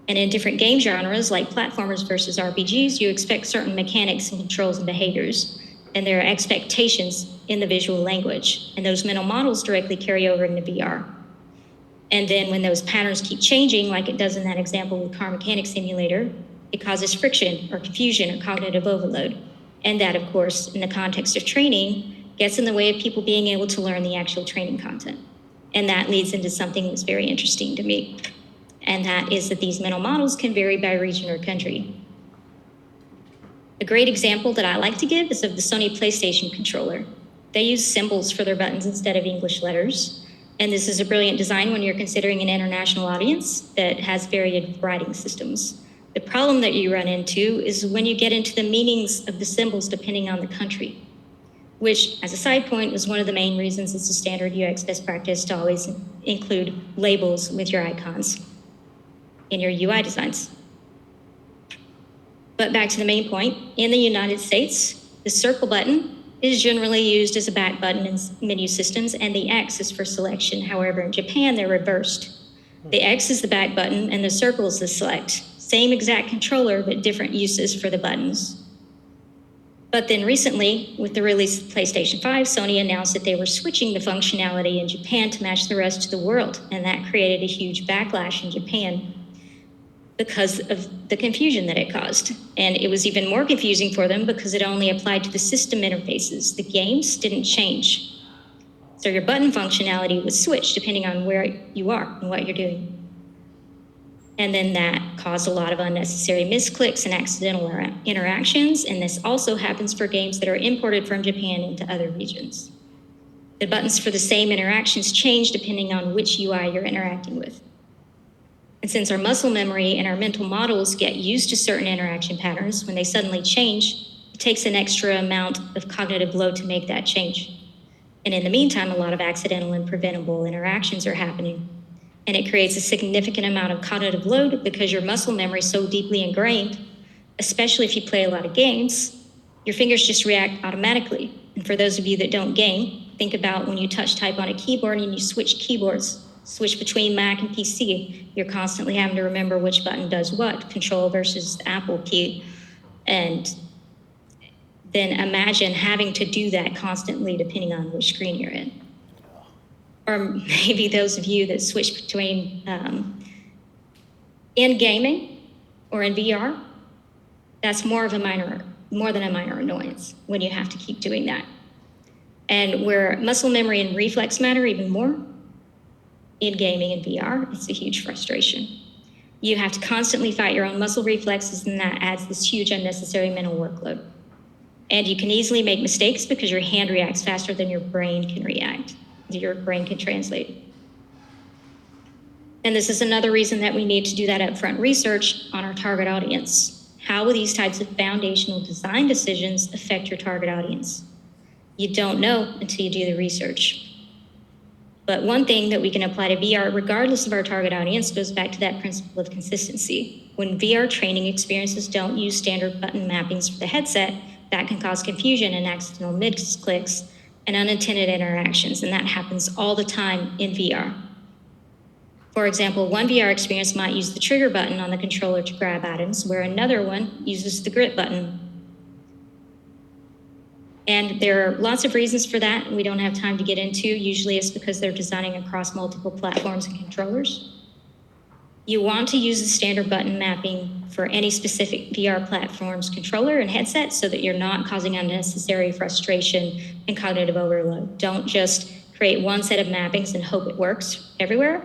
And in different game genres, like platformers versus RPGs, you expect certain mechanics and controls and behaviors. And there are expectations in the visual language. And those mental models directly carry over into VR. And then when those patterns keep changing, like it does in that example with Car Mechanic Simulator, it causes friction or confusion or cognitive overload. And that, of course, in the context of training, gets in the way of people being able to learn the actual training content. And that leads into something that's very interesting to me. And that is that these mental models can vary by region or country. A great example that I like to give is of the Sony PlayStation controller. They use symbols for their buttons instead of English letters. And this is a brilliant design when you're considering an international audience that has varied writing systems. The problem that you run into is when you get into the meanings of the symbols depending on the country, which, as a side point, is one of the main reasons it's a standard UX best practice to always include labels with your icons in your UI designs. But back to the main point, in the United States, the circle button is generally used as a back button in menu systems, and the X is for selection. However, in Japan, they're reversed. The X is the back button, and the circle is the select. Same exact controller, but different uses for the buttons. But then recently, with the release of PlayStation 5, Sony announced that they were switching the functionality in Japan to match the rest of the world, and that created a huge backlash in Japan because of the confusion that it caused. And it was even more confusing for them because it only applied to the system interfaces. The games didn't change. So your button functionality was switched depending on where you are and what you're doing. And then that caused a lot of unnecessary misclicks and accidental interactions. And this also happens for games that are imported from Japan into other regions. The buttons for the same interactions change depending on which UI you're interacting with. And since our muscle memory and our mental models get used to certain interaction patterns, when they suddenly change, it takes an extra amount of cognitive load to make that change. And in the meantime, a lot of accidental and preventable interactions are happening. And it creates a significant amount of cognitive load because your muscle memory is so deeply ingrained, especially if you play a lot of games, your fingers just react automatically. And for those of you that don't game, think about when you touch type on a keyboard and you switch keyboards. Switch between Mac and PC, you're constantly having to remember which button does what, Control versus Apple key. And then imagine having to do that constantly depending on which screen you're in. Or maybe those of you that switch between in gaming or in VR, that's more than a minor annoyance when you have to keep doing that. And where muscle memory and reflex matter even more, in gaming and VR, it's a huge frustration. You have to constantly fight your own muscle reflexes, and that adds this huge unnecessary mental workload. And you can easily make mistakes because your hand reacts faster than your brain can react, your brain can translate. And this is another reason that we need to do that upfront research on our target audience. how will these types of foundational design decisions affect your target audience? You don't know until you do the research. But one thing that we can apply to VR, regardless of our target audience, goes back to that principle of consistency. When VR training experiences don't use standard button mappings for the headset, that can cause confusion and accidental misclicks and unintended interactions, and that happens all the time in VR. For example, one VR experience might use the trigger button on the controller to grab items, where another one uses the grip button. And there are lots of reasons for that we don't have time to get into. Usually it's because they're designing across multiple platforms and controllers. You want to use the standard button mapping for any specific VR platform's controller and headset so that you're not causing unnecessary frustration and cognitive overload. Don't just create one set of mappings and hope it works everywhere.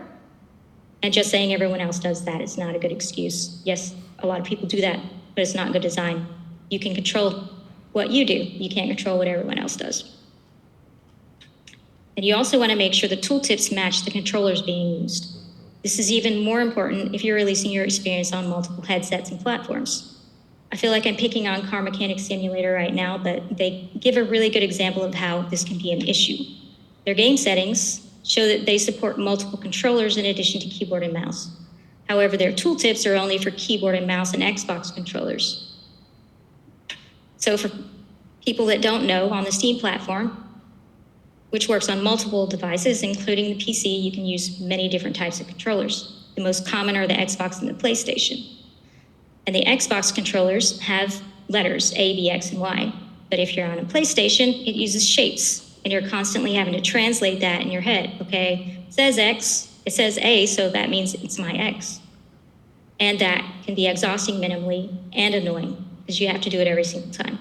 And just saying everyone else does that is not a good excuse. Yes, a lot of people do that, but it's not good design. You can control what you do. You can't control what everyone else does. And you also want to make sure the tooltips match the controllers being used. This is even more important if you're releasing your experience on multiple headsets and platforms. I feel like I'm picking on Car Mechanic Simulator right now, but they give a really good example of how this can be an issue. Their game settings show that they support multiple controllers in addition to keyboard and mouse. However, their tooltips are only for keyboard and mouse and Xbox controllers. So for people that don't know, on the Steam platform, which works on multiple devices, including the PC, you can use many different types of controllers. The most common are the Xbox and the PlayStation. And the Xbox controllers have letters, A, B, X, and Y. But if you're on a PlayStation, it uses shapes, and you're constantly having to translate that in your head, okay? It says X, it says A, so that means it's my X. And that can be exhausting minimally and annoying, because you have to do it every single time.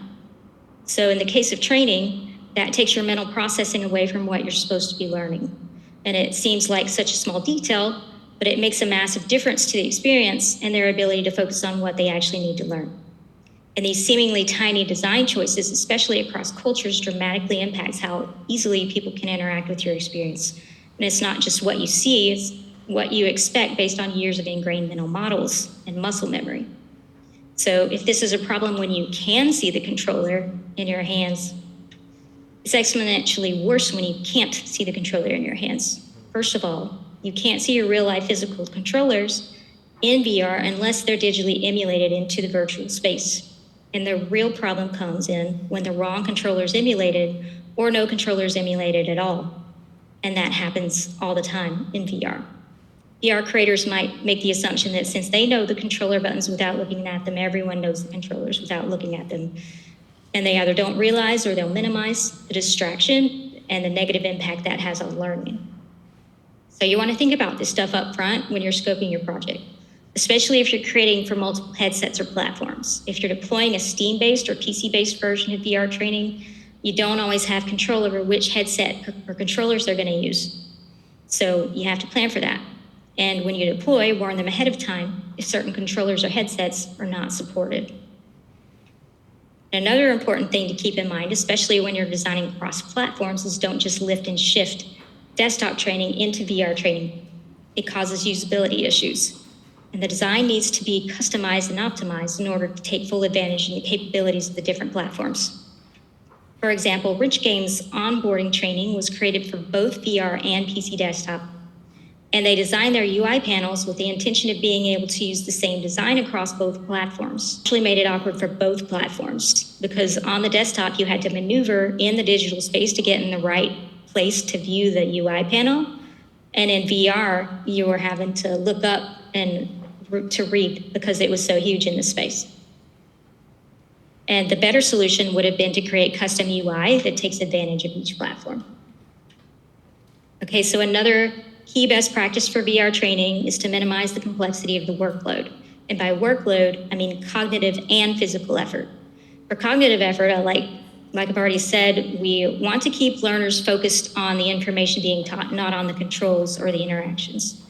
So in the case of training, that takes your mental processing away from what you're supposed to be learning. And it seems like such a small detail, but it makes a massive difference to the experience and their ability to focus on what they actually need to learn. And these seemingly tiny design choices, especially across cultures, dramatically impacts how easily people can interact with your experience. And it's not just what you see, it's what you expect based on years of ingrained mental models and muscle memory. So if this is a problem when you can see the controller in your hands, it's exponentially worse when you can't see the controller in your hands. First of all, you can't see your real-life physical controllers in VR unless they're digitally emulated into the virtual space. And the real problem comes in when the wrong controller is emulated or no controller is emulated at all. And that happens all the time in VR. VR creators might make the assumption that since they know the controller buttons without looking at them, everyone knows the controllers without looking at them. And they either don't realize or they'll minimize the distraction and the negative impact that has on learning. So you want to think about this stuff up front when you're scoping your project, especially if you're creating for multiple headsets or platforms. If you're deploying a Steam-based or PC-based version of VR training, you don't always have control over which headset or controllers they're going to use. So you have to plan for that. And when you deploy, warn them ahead of time if certain controllers or headsets are not supported. Another important thing to keep in mind, especially when you're designing across platforms, is don't just lift and shift desktop training into VR training. It causes usability issues. And the design needs to be customized and optimized in order to take full advantage of the capabilities of the different platforms. For example, Rich Games onboarding training was created for both VR and PC desktop. And they designed their UI panels with the intention of being able to use the same design across both platforms. Actually made it awkward for both platforms because on the desktop you had to maneuver in the digital space to get in the right place to view the UI panel. And in VR, you were having to look up and to read because it was so huge in the space. And the better solution would have been to create custom UI that takes advantage of each platform. Okay, so another key best practice for VR training is to minimize the complexity of the workload. And by workload, I mean cognitive and physical effort. For cognitive effort, like I've already said, we want to keep learners focused on the information being taught, not on the controls or the interactions.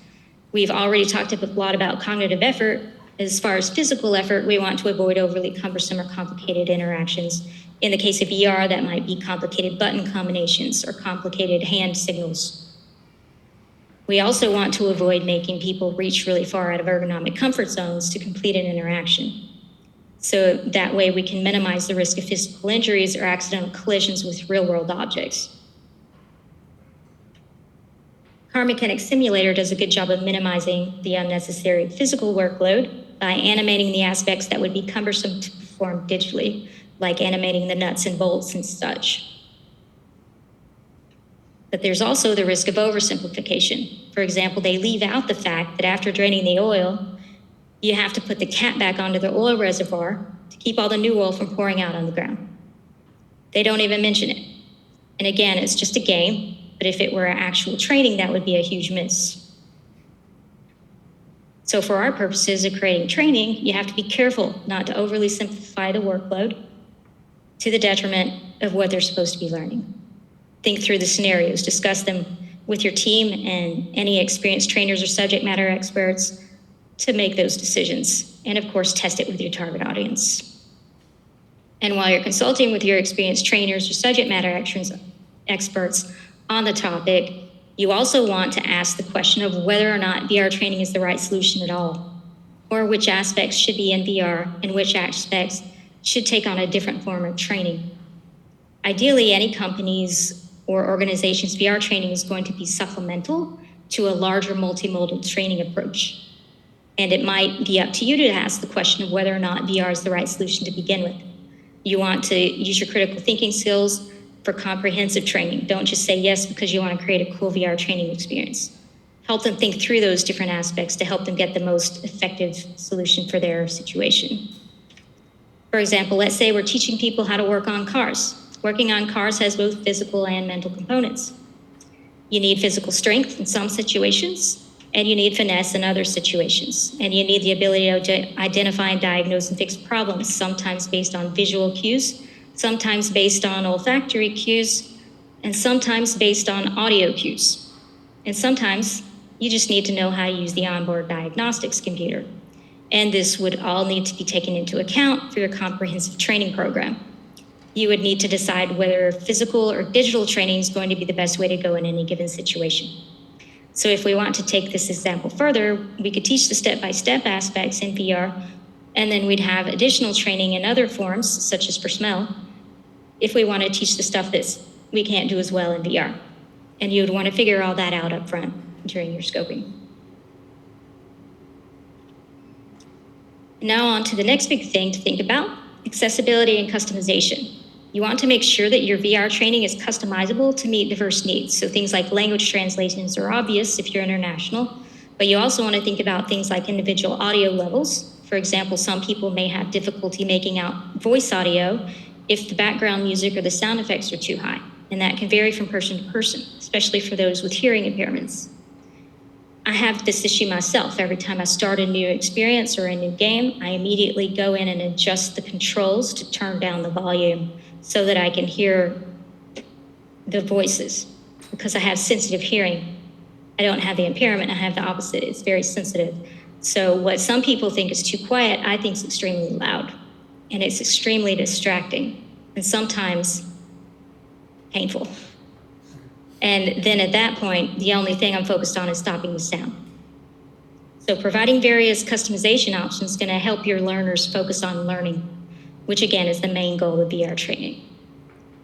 We've already talked a lot about cognitive effort. As far as physical effort, we want to avoid overly cumbersome or complicated interactions. In the case of VR, that might be complicated button combinations or complicated hand signals. We also want to avoid making people reach really far out of ergonomic comfort zones to complete an interaction. So that way we can minimize the risk of physical injuries or accidental collisions with real-world objects. Car Mechanic Simulator does a good job of minimizing the unnecessary physical workload by animating the aspects that would be cumbersome to perform digitally, like animating the nuts and bolts and such. But there's also the risk of oversimplification. For example, they leave out the fact that after draining the oil, you have to put the cap back onto the oil reservoir to keep all the new oil from pouring out on the ground. They don't even mention it. And again, it's just a game, but if it were actual training, that would be a huge miss. So for our purposes of creating training, you have to be careful not to overly simplify the workload to the detriment of what they're supposed to be learning. Think through the scenarios, discuss them with your team and any experienced trainers or subject matter experts to make those decisions. And of course, test it with your target audience. And while you're consulting with your experienced trainers or subject matter experts on the topic, you also want to ask the question of whether or not VR training is the right solution at all, or which aspects should be in VR and which aspects should take on a different form of training. Ideally, any company's or organization's VR training is going to be supplemental to a larger multimodal training approach. And it might be up to you to ask the question of whether or not VR is the right solution to begin with. You want to use your critical thinking skills for comprehensive training. Don't just say yes because you want to create a cool VR training experience. Help them think through those different aspects to help them get the most effective solution for their situation. For example, let's say we're teaching people how to work on cars. Working on cars has both physical and mental components. You need physical strength in some situations, and you need finesse in other situations. And you need the ability to identify and diagnose and fix problems, sometimes based on visual cues, sometimes based on olfactory cues, and sometimes based on audio cues. And sometimes you just need to know how to use the onboard diagnostics computer. And this would all need to be taken into account for your comprehensive training program. You would need to decide whether physical or digital training is going to be the best way to go in any given situation. So if we want to take this example further, we could teach the step-by-step aspects in VR, and then we'd have additional training in other forms, such as for smell, if we want to teach the stuff that we can't do as well in VR. And you would want to figure all that out up front during your scoping. Now on to the next big thing to think about, accessibility and customization. You want to make sure that your VR training is customizable to meet diverse needs. So things like language translations are obvious if you're international, but you also want to think about things like individual audio levels. For example, some people may have difficulty making out voice audio if the background music or the sound effects are too high. And that can vary from person to person, especially for those with hearing impairments. I have this issue myself. Every time I start a new experience or a new game, I immediately go in and adjust the controls to turn down the volume so that I can hear the voices, because I have sensitive hearing. I don't have the impairment, I have the opposite. It's very sensitive. So what some people think is too quiet, I think is extremely loud. And it's extremely distracting and sometimes painful. And then at that point, the only thing I'm focused on is stopping the sound. So providing various customization options is going to help your learners focus on learning, which again is the main goal of VR training.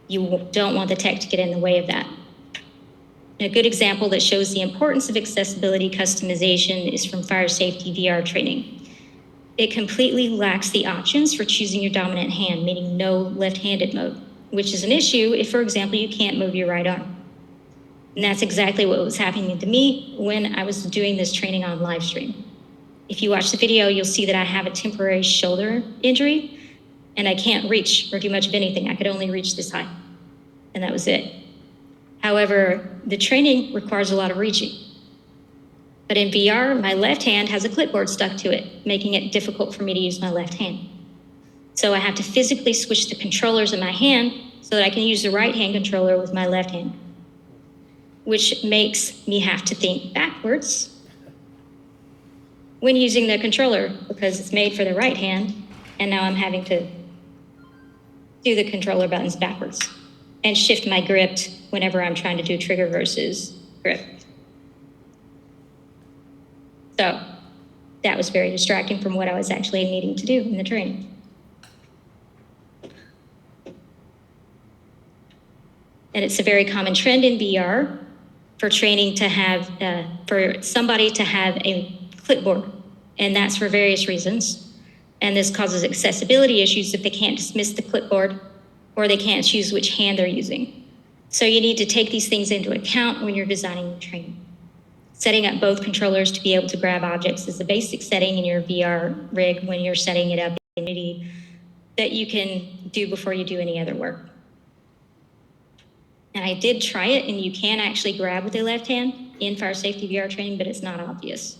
You don't want the tech to get in the way of that. A good example that shows the importance of accessibility customization is from fire safety VR training. It completely lacks the options for choosing your dominant hand, meaning no left-handed mode, which is an issue if, for example, you can't move your right arm. And that's exactly what was happening to me when I was doing this training on live stream. If you watch the video, you'll see that I have a temporary shoulder injury and I can't reach or do much of anything. I could only reach this high, and that was it. However, the training requires a lot of reaching. But in VR, my left hand has a clipboard stuck to it, making it difficult for me to use my left hand. So I have to physically switch the controllers in my hand so that I can use the right hand controller with my left hand, which makes me have to think backwards when using the controller because it's made for the right hand, and now I'm having to do the controller buttons backwards and shift my grip whenever I'm trying to do trigger versus grip. So that was very distracting from what I was actually needing to do in the training. And it's a very common trend in VR for training to have, for somebody to have a clipboard. And that's for various reasons. And this causes accessibility issues if they can't dismiss the clipboard or they can't choose which hand they're using. So you need to take these things into account when you're designing your training. Setting up both controllers to be able to grab objects is the basic setting in your VR rig when you're setting it up in Unity that you can do before you do any other work. And I did try it, and you can actually grab with the left hand in fire safety VR training, but it's not obvious.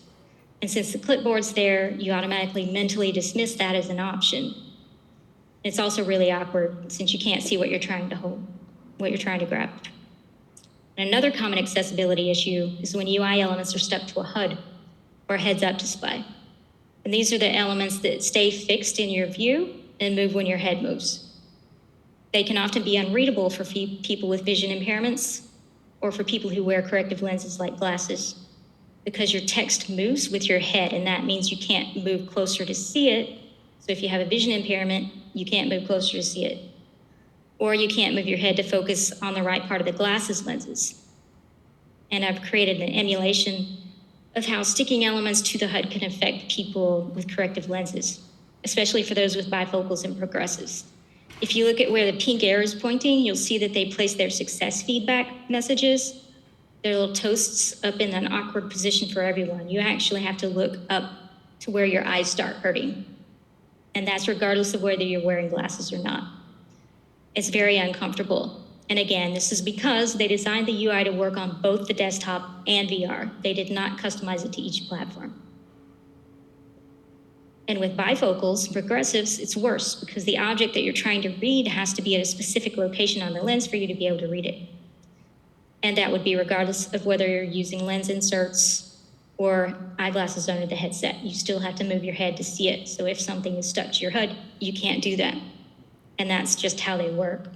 And since the clipboard's there, you automatically mentally dismiss that as an option. It's also really awkward since you can't see what you're trying to hold, what you're trying to grab. And another common accessibility issue is when UI elements are stuck to a HUD or a heads-up display. And these are the elements that stay fixed in your view and move when your head moves. They can often be unreadable for people with vision impairments or for people who wear corrective lenses like glasses, because your text moves with your head, and that means you can't move closer to see it. So if you have a vision impairment, you can't move closer to see it. Or you can't move your head to focus on the right part of the glasses lenses. And I've created an emulation of how sticking elements to the HUD can affect people with corrective lenses, especially for those with bifocals and progressives. If you look at where the pink arrow is pointing, you'll see that they place their success feedback messages, their little toasts, up in an awkward position for everyone. You actually have to look up to where your eyes start hurting. And that's regardless of whether you're wearing glasses or not. It's very uncomfortable. And again, this is because they designed the UI to work on both the desktop and VR. They did not customize it to each platform. And with bifocals, progressives, it's worse because the object that you're trying to read has to be at a specific location on the lens for you to be able to read it. And that would be regardless of whether you're using lens inserts or eyeglasses under the headset. You still have to move your head to see it. So if something is stuck to your HUD, you can't do that. And that's just how they work.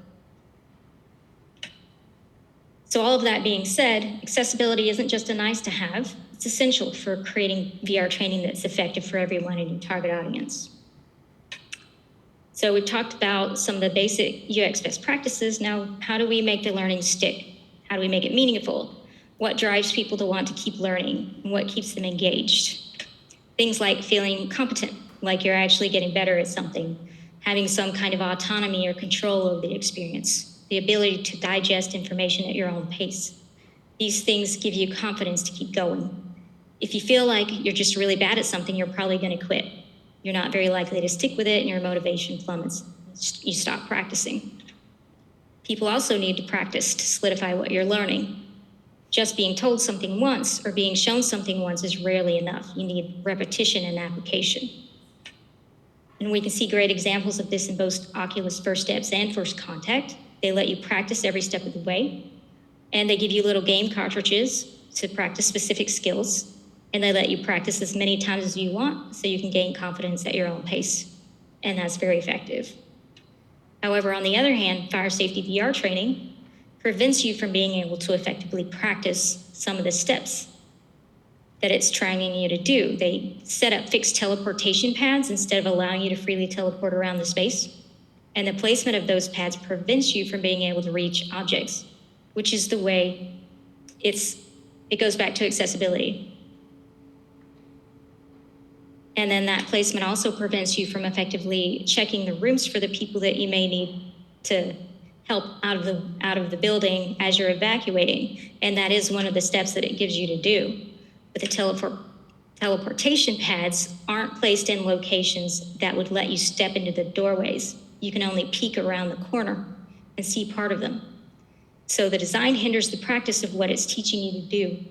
So all of that being said, accessibility isn't just a nice to have, it's essential for creating VR training that's effective for everyone in your target audience. So we've talked about some of the basic UX best practices. Now, how do we make the learning stick? How do we make it meaningful? What drives people to want to keep learning? And what keeps them engaged? Things like feeling competent, like you're actually getting better at something, having some kind of autonomy or control over the experience, the ability to digest information at your own pace. These things give you confidence to keep going. If you feel like you're just really bad at something, you're probably going to quit. You're not very likely to stick with it, and your motivation plummets. You stop practicing. People also need to practice to solidify what you're learning. Just being told something once or being shown something once is rarely enough. You need repetition and application. And we can see great examples of this in both Oculus First Steps and First Contact. They let you practice every step of the way, and they give you little game cartridges to practice specific skills, and they let you practice as many times as you want so you can gain confidence at your own pace, and that's very effective. However, on the other hand, fire safety VR training prevents you from being able to effectively practice some of the steps that it's training you to do. They set up fixed teleportation pads instead of allowing you to freely teleport around the space. And the placement of those pads prevents you from being able to reach objects, which is the way it goes back to accessibility. And then that placement also prevents you from effectively checking the rooms for the people that you may need to help out of the building as you're evacuating. And that is one of the steps that it gives you to do. But the teleportation pads aren't placed in locations that would let you step into the doorways. You can only peek around the corner and see part of them. So the design hinders the practice of what it's teaching you to do,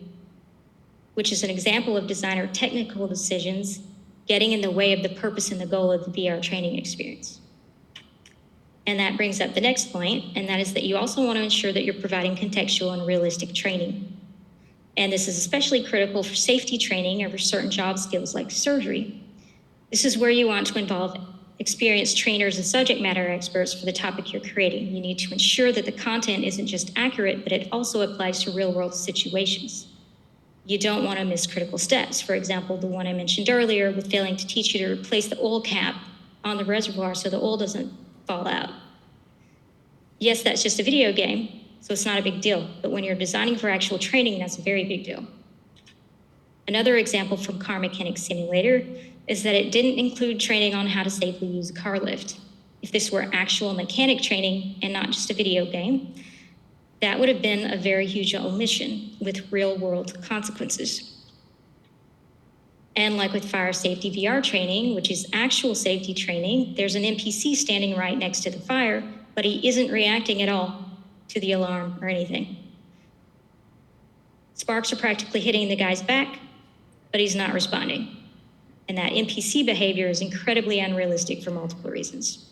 which is an example of designer technical decisions getting in the way of the purpose and the goal of the VR training experience. And that brings up the next point, and that is that you also want to ensure that you're providing contextual and realistic training. And this is especially critical for safety training or for certain job skills like surgery. This is where you want to involve experienced trainers and subject matter experts for the topic you're creating. You need to ensure that the content isn't just accurate, but it also applies to real-world situations. You don't want to miss critical steps. For example, the one I mentioned earlier with failing to teach you to replace the oil cap on the reservoir so the oil doesn't fall out. Yes, that's just a video game, so it's not a big deal. But when you're designing for actual training, that's a very big deal. Another example from Car Mechanic Simulator is that it didn't include training on how to safely use a car lift. If this were actual mechanic training and not just a video game, that would have been a very huge omission with real-world consequences. And like with fire safety VR training, which is actual safety training, there's an NPC standing right next to the fire, but he isn't reacting at all to the alarm or anything. Sparks are practically hitting the guy's back, but he's not responding. And that NPC behavior is incredibly unrealistic for multiple reasons.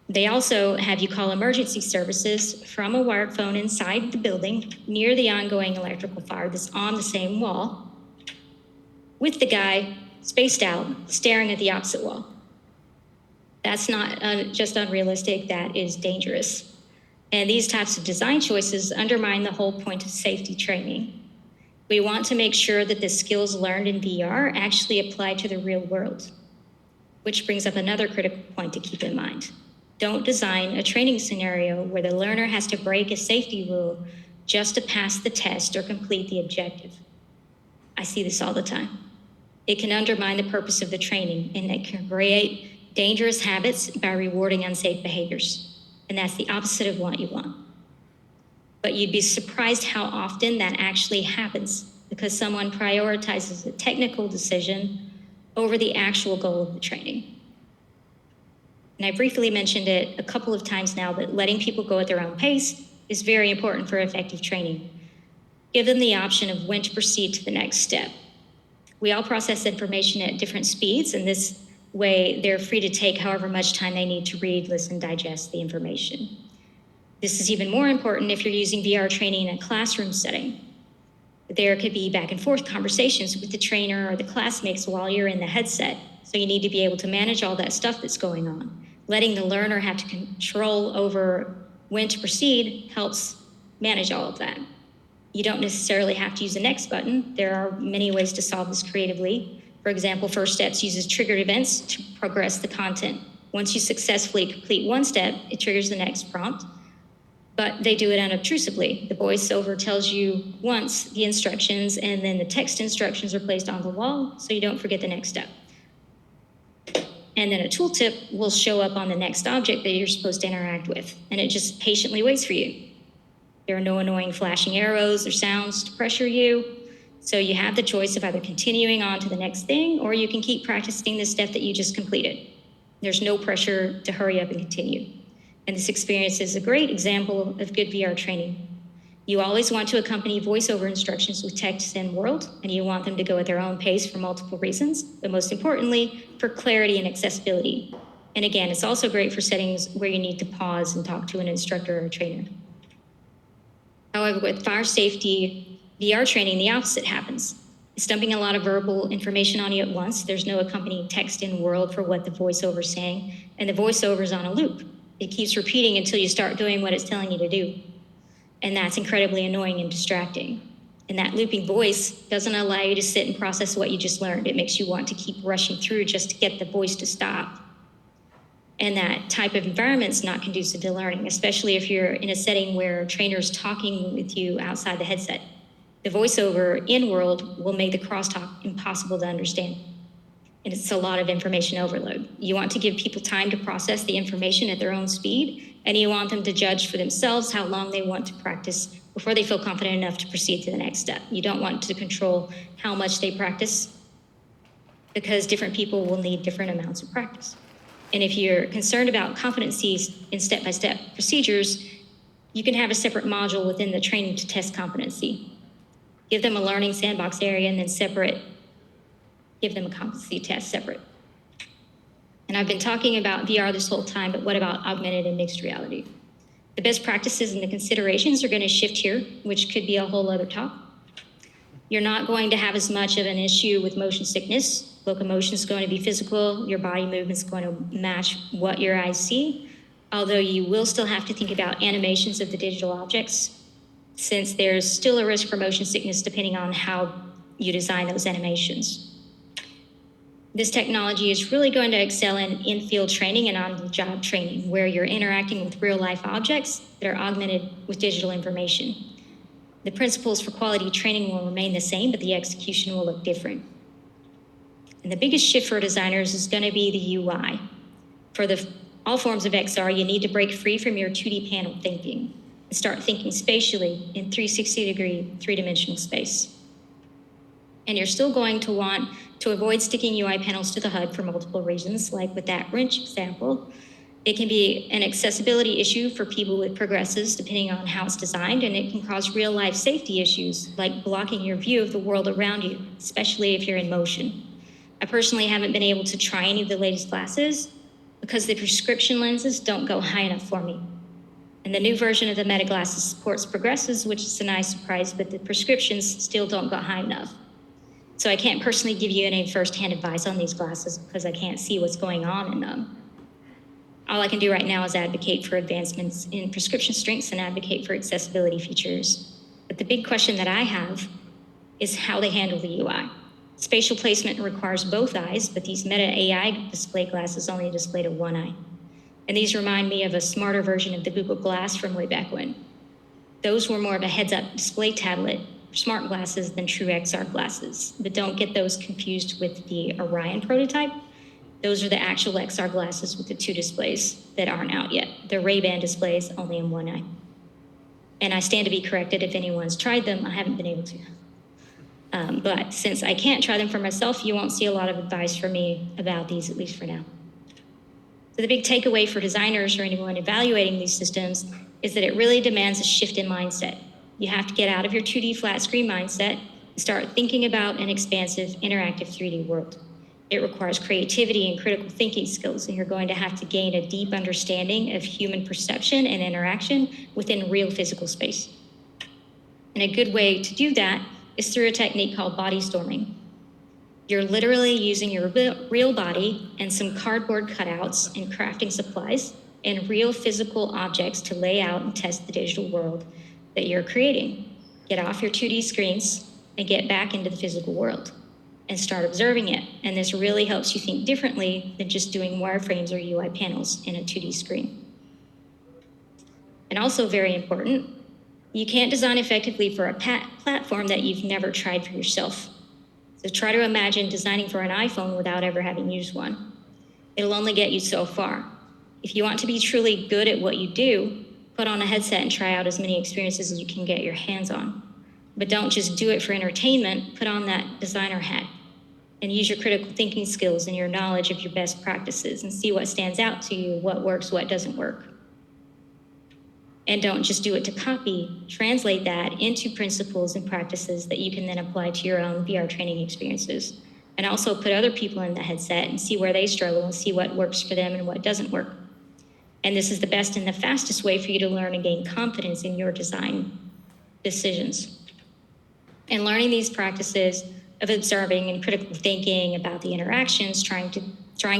They also have you call emergency services from a wired phone inside the building near the ongoing electrical fire that's on the same wall, with the guy spaced out, staring at the opposite wall. That's not just unrealistic, that is dangerous. And these types of design choices undermine the whole point of safety training. We want to make sure that the skills learned in VR actually apply to the real world, which brings up another critical point to keep in mind. Don't design a training scenario where the learner has to break a safety rule just to pass the test or complete the objective. I see this all the time. It can undermine the purpose of the training, and it can create dangerous habits by rewarding unsafe behaviors. And that's the opposite of what you want. But you'd be surprised how often that actually happens because someone prioritizes a technical decision over the actual goal of the training. And I briefly mentioned it a couple of times now, but letting people go at their own pace is very important for effective training. Give them the option of when to proceed to the next step. We all process information at different speeds, and this way they're free to take however much time they need to read, listen, digest the information. This is even more important if you're using VR training in a classroom setting. There could be back and forth conversations with the trainer or the classmates while you're in the headset, so you need to be able to manage all that stuff that's going on. Letting the learner have to control over when to proceed helps manage all of that. You don't necessarily have to use the next button. There are many ways to solve this creatively. For example, First Steps uses triggered events to progress the content. Once you successfully complete one step, it triggers the next prompt, but they do it unobtrusively. The voiceover tells you once the instructions, and then the text instructions are placed on the wall so you don't forget the next step. And then a tooltip will show up on the next object that you're supposed to interact with, and it just patiently waits for you. There are no annoying flashing arrows or sounds to pressure you, so you have the choice of either continuing on to the next thing, or you can keep practicing the step that you just completed. There's no pressure to hurry up and continue. And this experience is a great example of good VR training. You always want to accompany voiceover instructions with text in world, and you want them to go at their own pace for multiple reasons, but most importantly, for clarity and accessibility. And again, it's also great for settings where you need to pause and talk to an instructor or a trainer. However, with fire safety VR training, the opposite happens. It's dumping a lot of verbal information on you at once. There's no accompanying text in world for what the voiceover is saying, and the voiceover is on a loop. It keeps repeating until you start doing what it's telling you to do. And that's incredibly annoying and distracting. And that looping voice doesn't allow you to sit and process what you just learned. It makes you want to keep rushing through just to get the voice to stop. And that type of environment's not conducive to learning, especially if you're in a setting where a trainer's talking with you outside the headset. The voiceover in world will make the crosstalk impossible to understand. And it's a lot of information overload. You want to give people time to process the information at their own speed, and you want them to judge for themselves how long they want to practice before they feel confident enough to proceed to the next step. You don't want to control how much they practice, because different people will need different amounts of practice. And if you're concerned about competencies in step-by-step procedures, you can have a separate module within the training to test competency. Give them a learning sandbox area and then give them a competency test separate. And I've been talking about VR this whole time, but what about augmented and mixed reality? The best practices and the considerations are going to shift here, which could be a whole other talk. You're not going to have as much of an issue with motion sickness. Locomotion is going to be physical. Your body movement is going to match what your eyes see, although you will still have to think about animations of the digital objects, since there's still a risk for motion sickness depending on how you design those animations. This technology is really going to excel in field training and on-the-job training, where you're interacting with real-life objects that are augmented with digital information. The principles for quality training will remain the same, but the execution will look different. And the biggest shift for designers is going to be the UI. For all forms of XR, you need to break free from your 2D panel thinking and start thinking spatially in 360-degree, three-dimensional space. And you're still going to want to avoid sticking UI panels to the HUD for multiple reasons, like with that wrench example. It can be an accessibility issue for people with progressives, depending on how it's designed, and it can cause real-life safety issues, like blocking your view of the world around you, especially if you're in motion. I personally haven't been able to try any of the latest glasses because the prescription lenses don't go high enough for me. And the new version of the Meta glasses supports progressives, which is a nice surprise, but the prescriptions still don't go high enough. So I can't personally give you any first-hand advice on these glasses because I can't see what's going on in them. All I can do right now is advocate for advancements in prescription strengths and advocate for accessibility features. But the big question that I have is how they handle the UI. Spatial placement requires both eyes, but these Meta AI display glasses only display to one eye. And these remind me of a smarter version of the Google Glass from way back when. Those were more of a heads-up display tablet, smart glasses than true XR glasses, but don't get those confused with the Orion prototype. Those are the actual XR glasses with the two displays that aren't out yet. The Ray-Ban displays only in one eye. And I stand to be corrected if anyone's tried them. I haven't been able to. But since I can't try them for myself, you won't see a lot of advice from me about these, at least for now. So the big takeaway for designers or anyone evaluating these systems is that it really demands a shift in mindset. You have to get out of your 2D flat screen mindset and start thinking about an expansive, interactive 3D world. It requires creativity and critical thinking skills, and you're going to have to gain a deep understanding of human perception and interaction within real physical space. And a good way to do that is through a technique called body storming. You're literally using your real body and some cardboard cutouts and crafting supplies and real physical objects to lay out and test the digital world that you're creating. Get off your 2D screens and get back into the physical world and start observing it. And this really helps you think differently than just doing wireframes or UI panels in a 2D screen. And also very important, you can't design effectively for a platform that you've never tried for yourself. So try to imagine designing for an iPhone without ever having used one. It'll only get you so far. If you want to be truly good at what you do, put on a headset and try out as many experiences as you can get your hands on. But don't just do it for entertainment, put on that designer hat and use your critical thinking skills and your knowledge of your best practices and see what stands out to you, what works, what doesn't work. And don't just do it to copy, translate that into principles and practices that you can then apply to your own VR training experiences. And also put other people in the headset and see where they struggle and see what works for them and what doesn't work. And this is the best and the fastest way for you to learn and gain confidence in your design decisions. And learning these practices of observing and critical thinking about the interactions, trying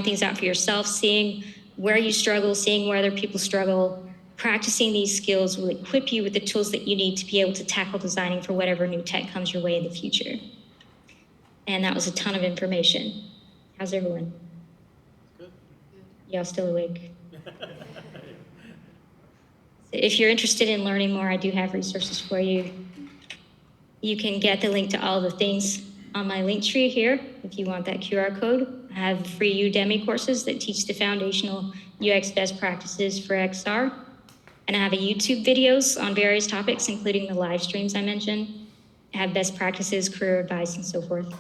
things out for yourself, seeing where you struggle, seeing where other people struggle, practicing these skills will equip you with the tools that you need to be able to tackle designing for whatever new tech comes your way in the future. And that was a ton of information. How's everyone? Good. Y'all still awake? If you're interested in learning more, I do have resources for you. You can get the link to all the things on my link tree here if you want that QR code. I have free Udemy courses that teach the foundational UX best practices for XR. And I have a YouTube videos on various topics, including the live streams I mentioned. I have best practices, career advice, and so forth.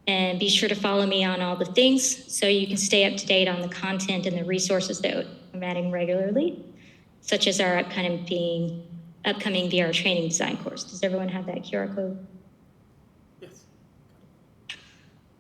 And be sure to follow me on all the things so you can stay up to date on the content and the resources that I'm adding regularly, such as our upcoming VR training design course. Does everyone have that QR code? Yes.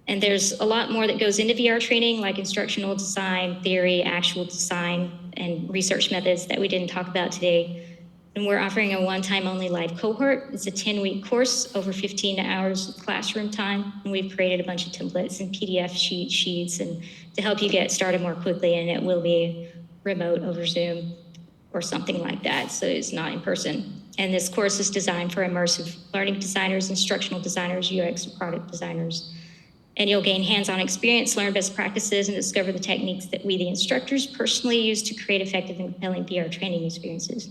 And there's a lot more that goes into VR training, like instructional design, theory, actual design, and research methods that we didn't talk about today. And we're offering a one-time only live cohort. It's a 10-week course over 15 hours of classroom time. And we've created a bunch of templates and PDF sheets and to help you get started more quickly. And it will be remote over Zoom or something like that. So it's not in person. And this course is designed for immersive learning designers, instructional designers, UX product designers. And you'll gain hands-on experience, learn best practices, and discover the techniques that we, the instructors, personally use to create effective and compelling PR training experiences.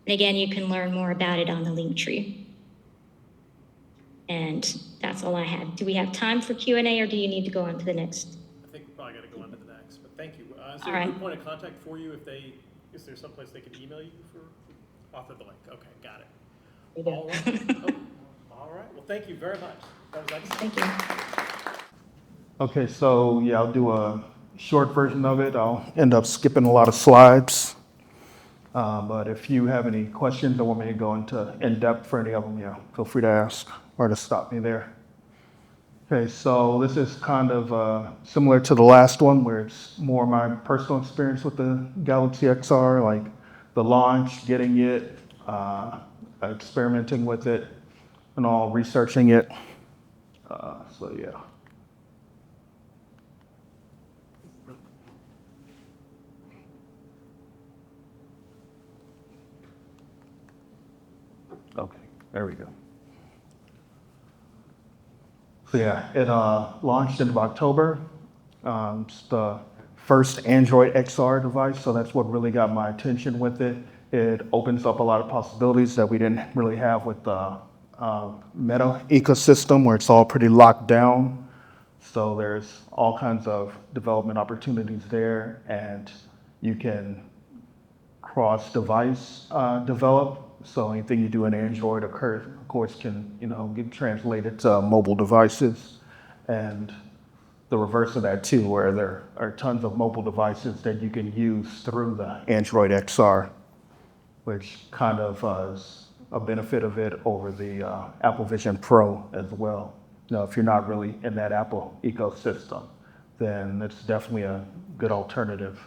And again, you can learn more about it on the link tree. And that's all I had. Do we have time for Q&A, or do you need to go on to the next? I think we probably got to go on to the next, but thank you. Is All there a right. good point of contact for you is there someplace they could email you for author the link? Okay, got it. We do. All right. All right. Well, thank you very much. That was excellent. Thank you. Okay, so yeah, I'll do a short version of it. I'll end up skipping a lot of slides. But if you have any questions or want me to go into in-depth for any of them, yeah, feel free to ask or to stop me there. Okay, so this is kind of similar to the last one where it's more my personal experience with the Galaxy XR, like the launch, getting it, experimenting with it, and all, researching it. So yeah. Okay, there we go. So yeah, it launched in October. It's the first Android XR device, so that's what really got my attention with it. It opens up a lot of possibilities that we didn't really have with the Meta ecosystem, where it's all pretty locked down. So there's all kinds of development opportunities there, and you can cross-device develop. So anything you do in Android, of course, can get translated to mobile devices, and the reverse of that too, where there are tons of mobile devices that you can use through the Android XR, which kind of is a benefit of it over the Apple Vision Pro as well. If you're not really in that Apple ecosystem, then it's definitely a good alternative.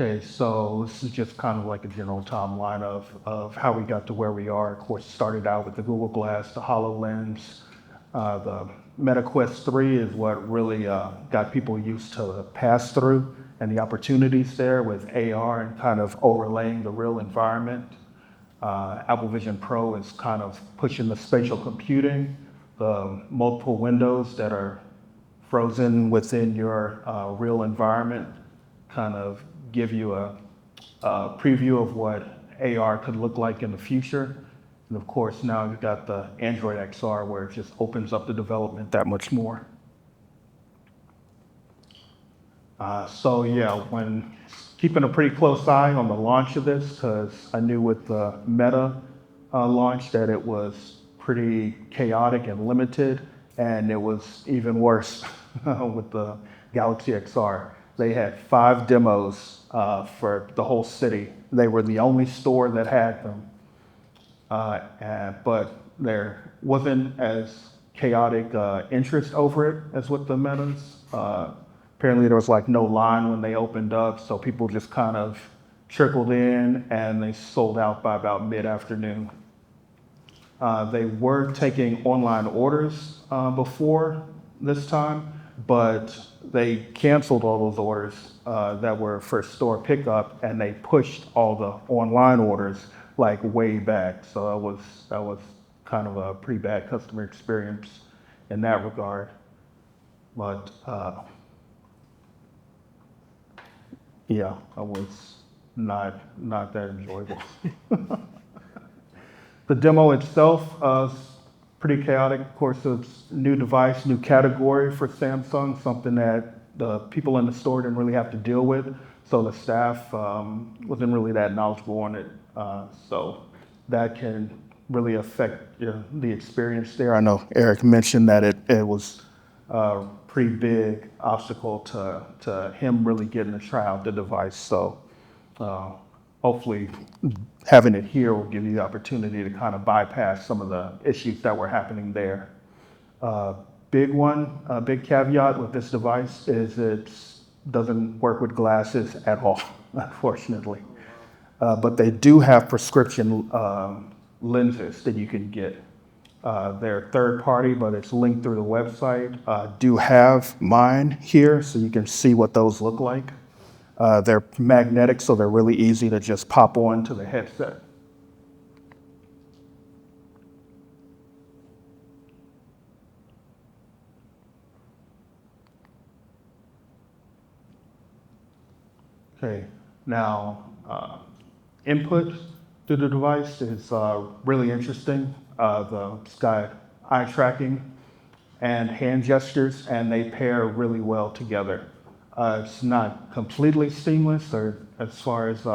Okay, so this is just kind of like a general timeline of how we got to where we are. Of course, started out with the Google Glass, the HoloLens. The Meta Quest 3 is what really got people used to the pass-through and the opportunities there with AR and kind of overlaying the real environment. Apple Vision Pro is kind of pushing the spatial computing, the multiple windows that are frozen within your real environment, kind of give you a preview of what AR could look like in the future. And of course, now you've got the Android XR, where it just opens up the development that much more. So yeah, when keeping a pretty close eye on the launch of this, because I knew with the Meta launch that it was pretty chaotic and limited, and it was even worse with the Galaxy XR. They had 5 demos for the whole city. They were the only store that had them. But there wasn't as chaotic interest over it as with the Metas. Apparently there was like no line when they opened up, so people just kind of trickled in and they sold out by about mid-afternoon. They were taking online orders before this time, but they canceled all those orders that were for store pickup, and they pushed all the online orders like way back. So that was kind of a pretty bad customer experience in that regard. But yeah, I was not that enjoyable. The demo itself was pretty chaotic. Of course, it's a new device, new category for Samsung, something that the people in the store didn't really have to deal with. So the staff wasn't really that knowledgeable on it. So that can really affect the experience there. I know Eric mentioned that it was a pretty big obstacle to him really getting to try out the device. So hopefully having it here will give you the opportunity to kind of bypass some of the issues that were happening there. Big caveat with this device is it doesn't work with glasses at all, unfortunately. But they do have prescription lenses that you can get. They're third party, but it's linked through the website. Do have mine here, so you can see what those look like. They're magnetic, so they're really easy to just pop onto the headset. Okay, now input to the device is really interesting. It's got eye tracking and hand gestures, and they pair really well together. It's not completely seamless or as far as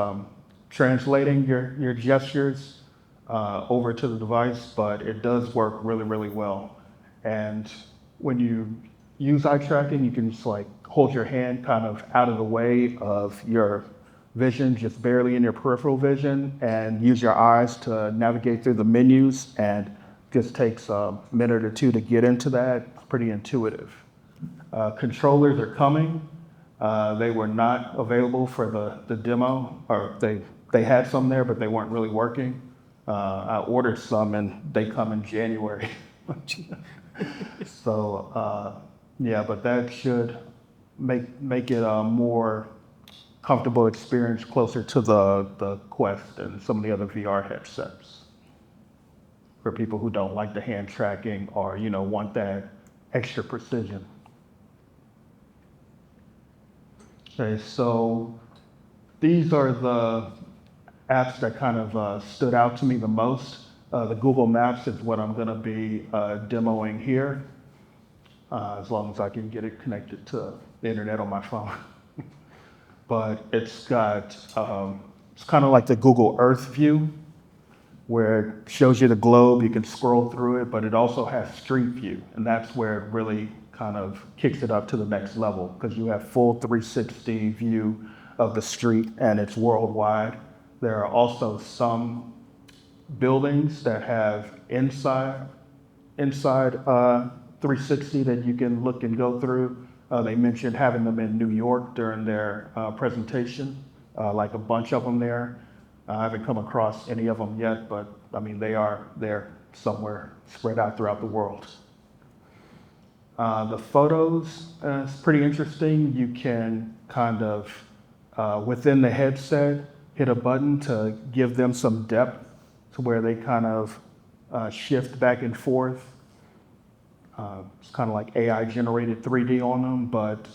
translating your gestures over to the device, but it does work really, really well. And when you use eye tracking, you can just like hold your hand kind of out of the way of your vision, just barely in your peripheral vision, and use your eyes to navigate through the menus, and just takes a minute or two to get into that. It's pretty intuitive. Controllers are coming. They were not available for the demo, or they had some there, but they weren't really working. I ordered some and they come in January. So yeah, but that should make it a more comfortable experience, closer to the Quest and some of the other VR headsets, for people who don't like the hand tracking or want that extra precision. Okay, so these are the apps that kind of stood out to me the most. The Google Maps is what I'm going to be demoing here, as long as I can get it connected to the internet on my phone. But it's got, it's kind of like the Google Earth view, where it shows you the globe, you can scroll through it, but it also has Street View, and that's where it really kind of kicks it up to the next level, because you have full 360 view of the street, and it's worldwide. There are also some buildings that have inside 360 that you can look and go through. They mentioned having them in New York during their presentation, like a bunch of them there. I haven't come across any of them yet, but I mean, they're somewhere spread out throughout the world. The photos is pretty interesting. You can kind of, within the headset, hit a button to give them some depth to where they kind of shift back and forth. It's kind of like AI generated 3D on them, but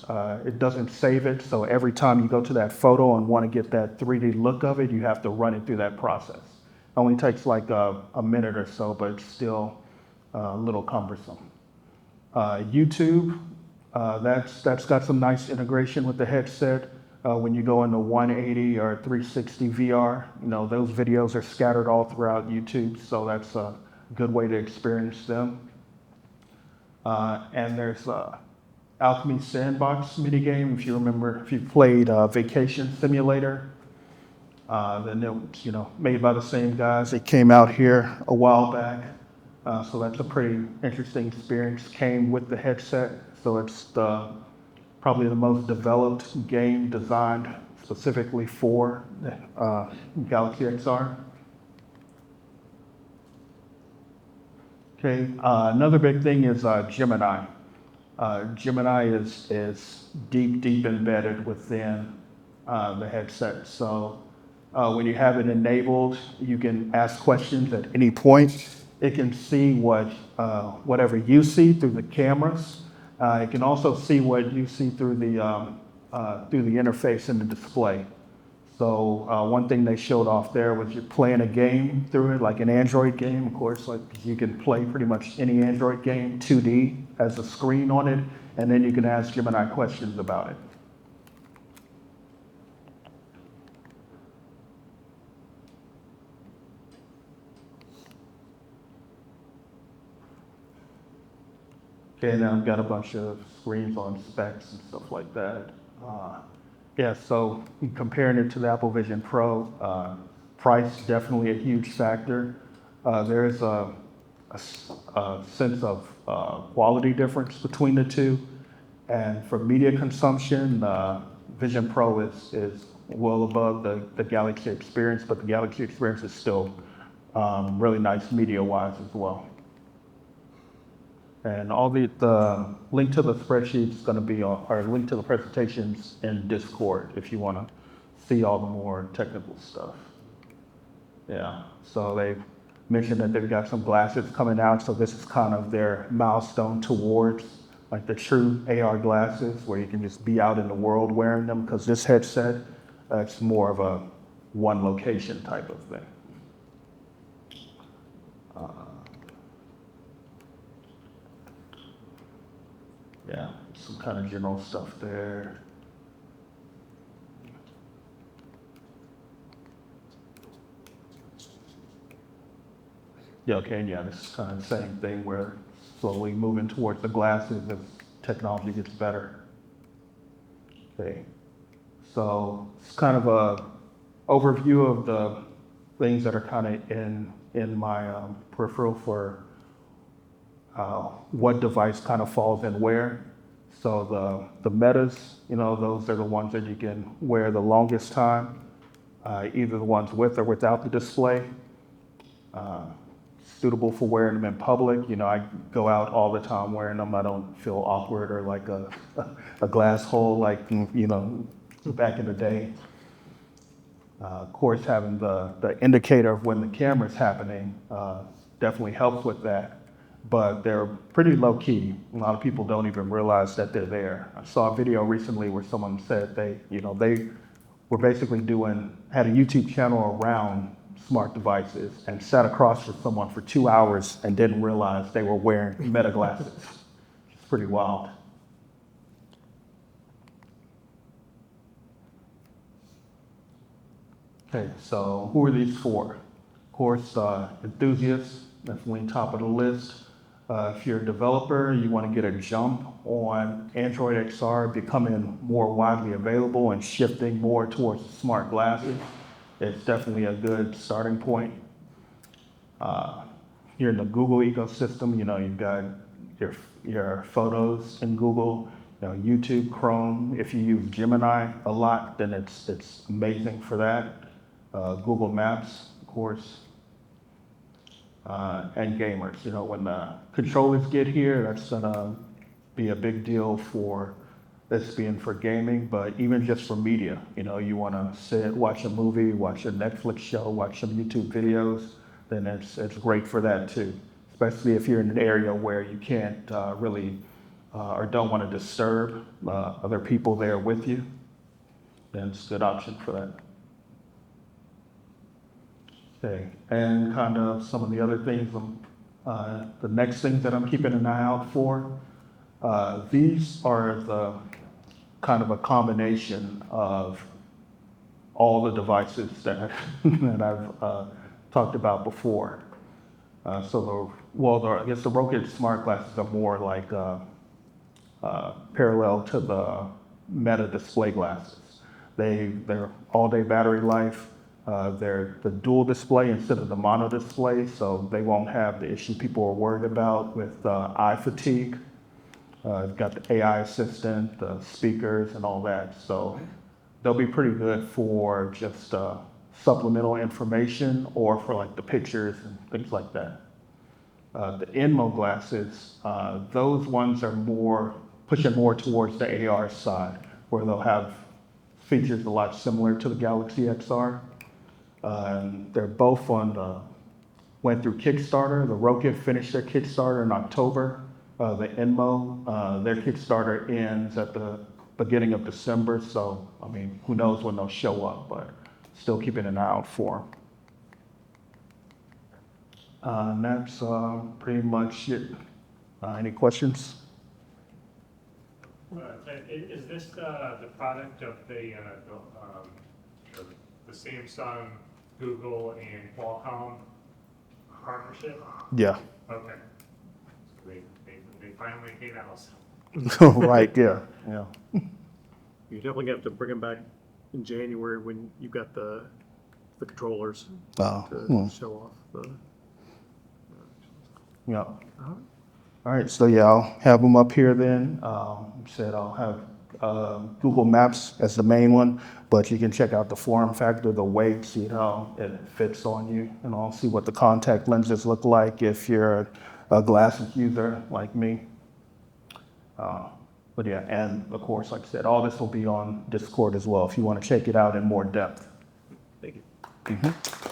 it doesn't save it. So every time you go to that photo and want to get that 3D look of it, you have to run it through that process. It only takes like a minute or so, but it's still a little cumbersome. YouTube, that's got some nice integration with the headset. When you go into 180 or 360 VR, those videos are scattered all throughout YouTube, so that's a good way to experience them. And there's Alchemy Sandbox minigame. If you remember, if you played Vacation Simulator, then it was, made by the same guys. It came out here a while back, so that's a pretty interesting experience. Came with the headset, so it's probably the most developed game designed specifically for Galaxy XR. Okay, another big thing is Gemini. Gemini is deep embedded within the headset. So when you have it enabled, you can ask questions at any point. It can see whatever you see through the cameras. It can also see what you see through the interface in the display. So one thing they showed off there was you're playing a game through it, like an Android game, of course, like you can play pretty much any Android game 2D as a screen on it, and then you can ask Gemini questions about it. Okay, now I've got a bunch of screens on specs and stuff like that. Yeah, so comparing it to the Apple Vision Pro, price definitely a huge factor. There is a sense of quality difference between the two. And for media consumption, Vision Pro is well above the Galaxy Experience, but the Galaxy Experience is still really nice media-wise as well. And all the link to the spreadsheet is going to be on, or link to the presentations in Discord if you want to see all the more technical stuff. Yeah, so they've mentioned that they've got some glasses coming out, so this is kind of their milestone towards like the true AR glasses where you can just be out in the world wearing them, because this headset, it's more of a one location type of thing. Yeah, some kind of general stuff there. Yeah, okay, and yeah, this is kind of the same thing where slowly moving towards the glasses as technology gets better. Okay, so it's kind of a overview of the things that are kind of in my peripheral for what device kind of falls in where. So the metas, you know, those are the ones that you can wear the longest time, either the ones with or without the display. Suitable for wearing them in public. You know, I go out all the time wearing them. I don't feel awkward or like a glass hole like, you know, back in the day. Of course, having the indicator of when the camera's happening definitely helps with that. But they're pretty low key. A lot of people don't even realize that they're there. I saw a video recently where someone said they were basically had a YouTube channel around smart devices and sat across from someone for 2 hours and didn't realize they were wearing Meta glasses. It's pretty wild. Okay, so who are these for? Of course, enthusiasts, definitely top of the list. If you're a developer, you want to get a jump on Android XR becoming more widely available and shifting more towards smart glasses. It's definitely a good starting point. You're in the Google ecosystem, you know, you've got your photos in Google, you know, YouTube, Chrome. If you use Gemini a lot, then it's amazing for that. Google Maps, of course. And gamers, you know, when the controllers get here, that's gonna be a big deal for this being for gaming, but even just for media, you know, you wanna sit, watch a movie, watch a Netflix show, watch some YouTube videos, then it's great for that too. Especially if you're in an area where you can't really, or don't wanna disturb other people there with you, then it's a good option for that. Okay, and kind of some of the other things, the next things that I'm keeping an eye out for, these are the kind of a combination of all the devices that I've talked about before. I guess the Roku smart glasses are more like parallel to the Meta display glasses. They're all-day battery life. They're the dual display instead of the mono display, so they won't have the issue people are worried about with eye fatigue. You've got the AI assistant, the speakers, and all that. So they'll be pretty good for just supplemental information or for like the pictures and things like that. The Inmo glasses, those ones are pushing more towards the AR side, where they'll have features a lot similar to the Galaxy XR. They're both went through Kickstarter. The Roku finished their Kickstarter in October. The Inmo, their Kickstarter ends at the beginning of December. So, I mean, who knows when they'll show up, but still keeping an eye out for them. And that's pretty much it. Any questions? Is this the product of the Samsung, Google, and Qualcomm partnership? Yeah. Okay. So they finally came out. Right, yeah. You definitely have to bring them back in January when you've got the controllers to show off the. Yeah. All right, so yeah, I'll have them up here then. Said I'll have Google Maps as the main one, but you can check out the form factor, the weight, see how it fits on you, and I'll see what the contact lenses look like if you're a glasses user like me. But yeah, and of course, like I said, all this will be on Discord as well if you want to check it out in more depth. Thank you. Mhm.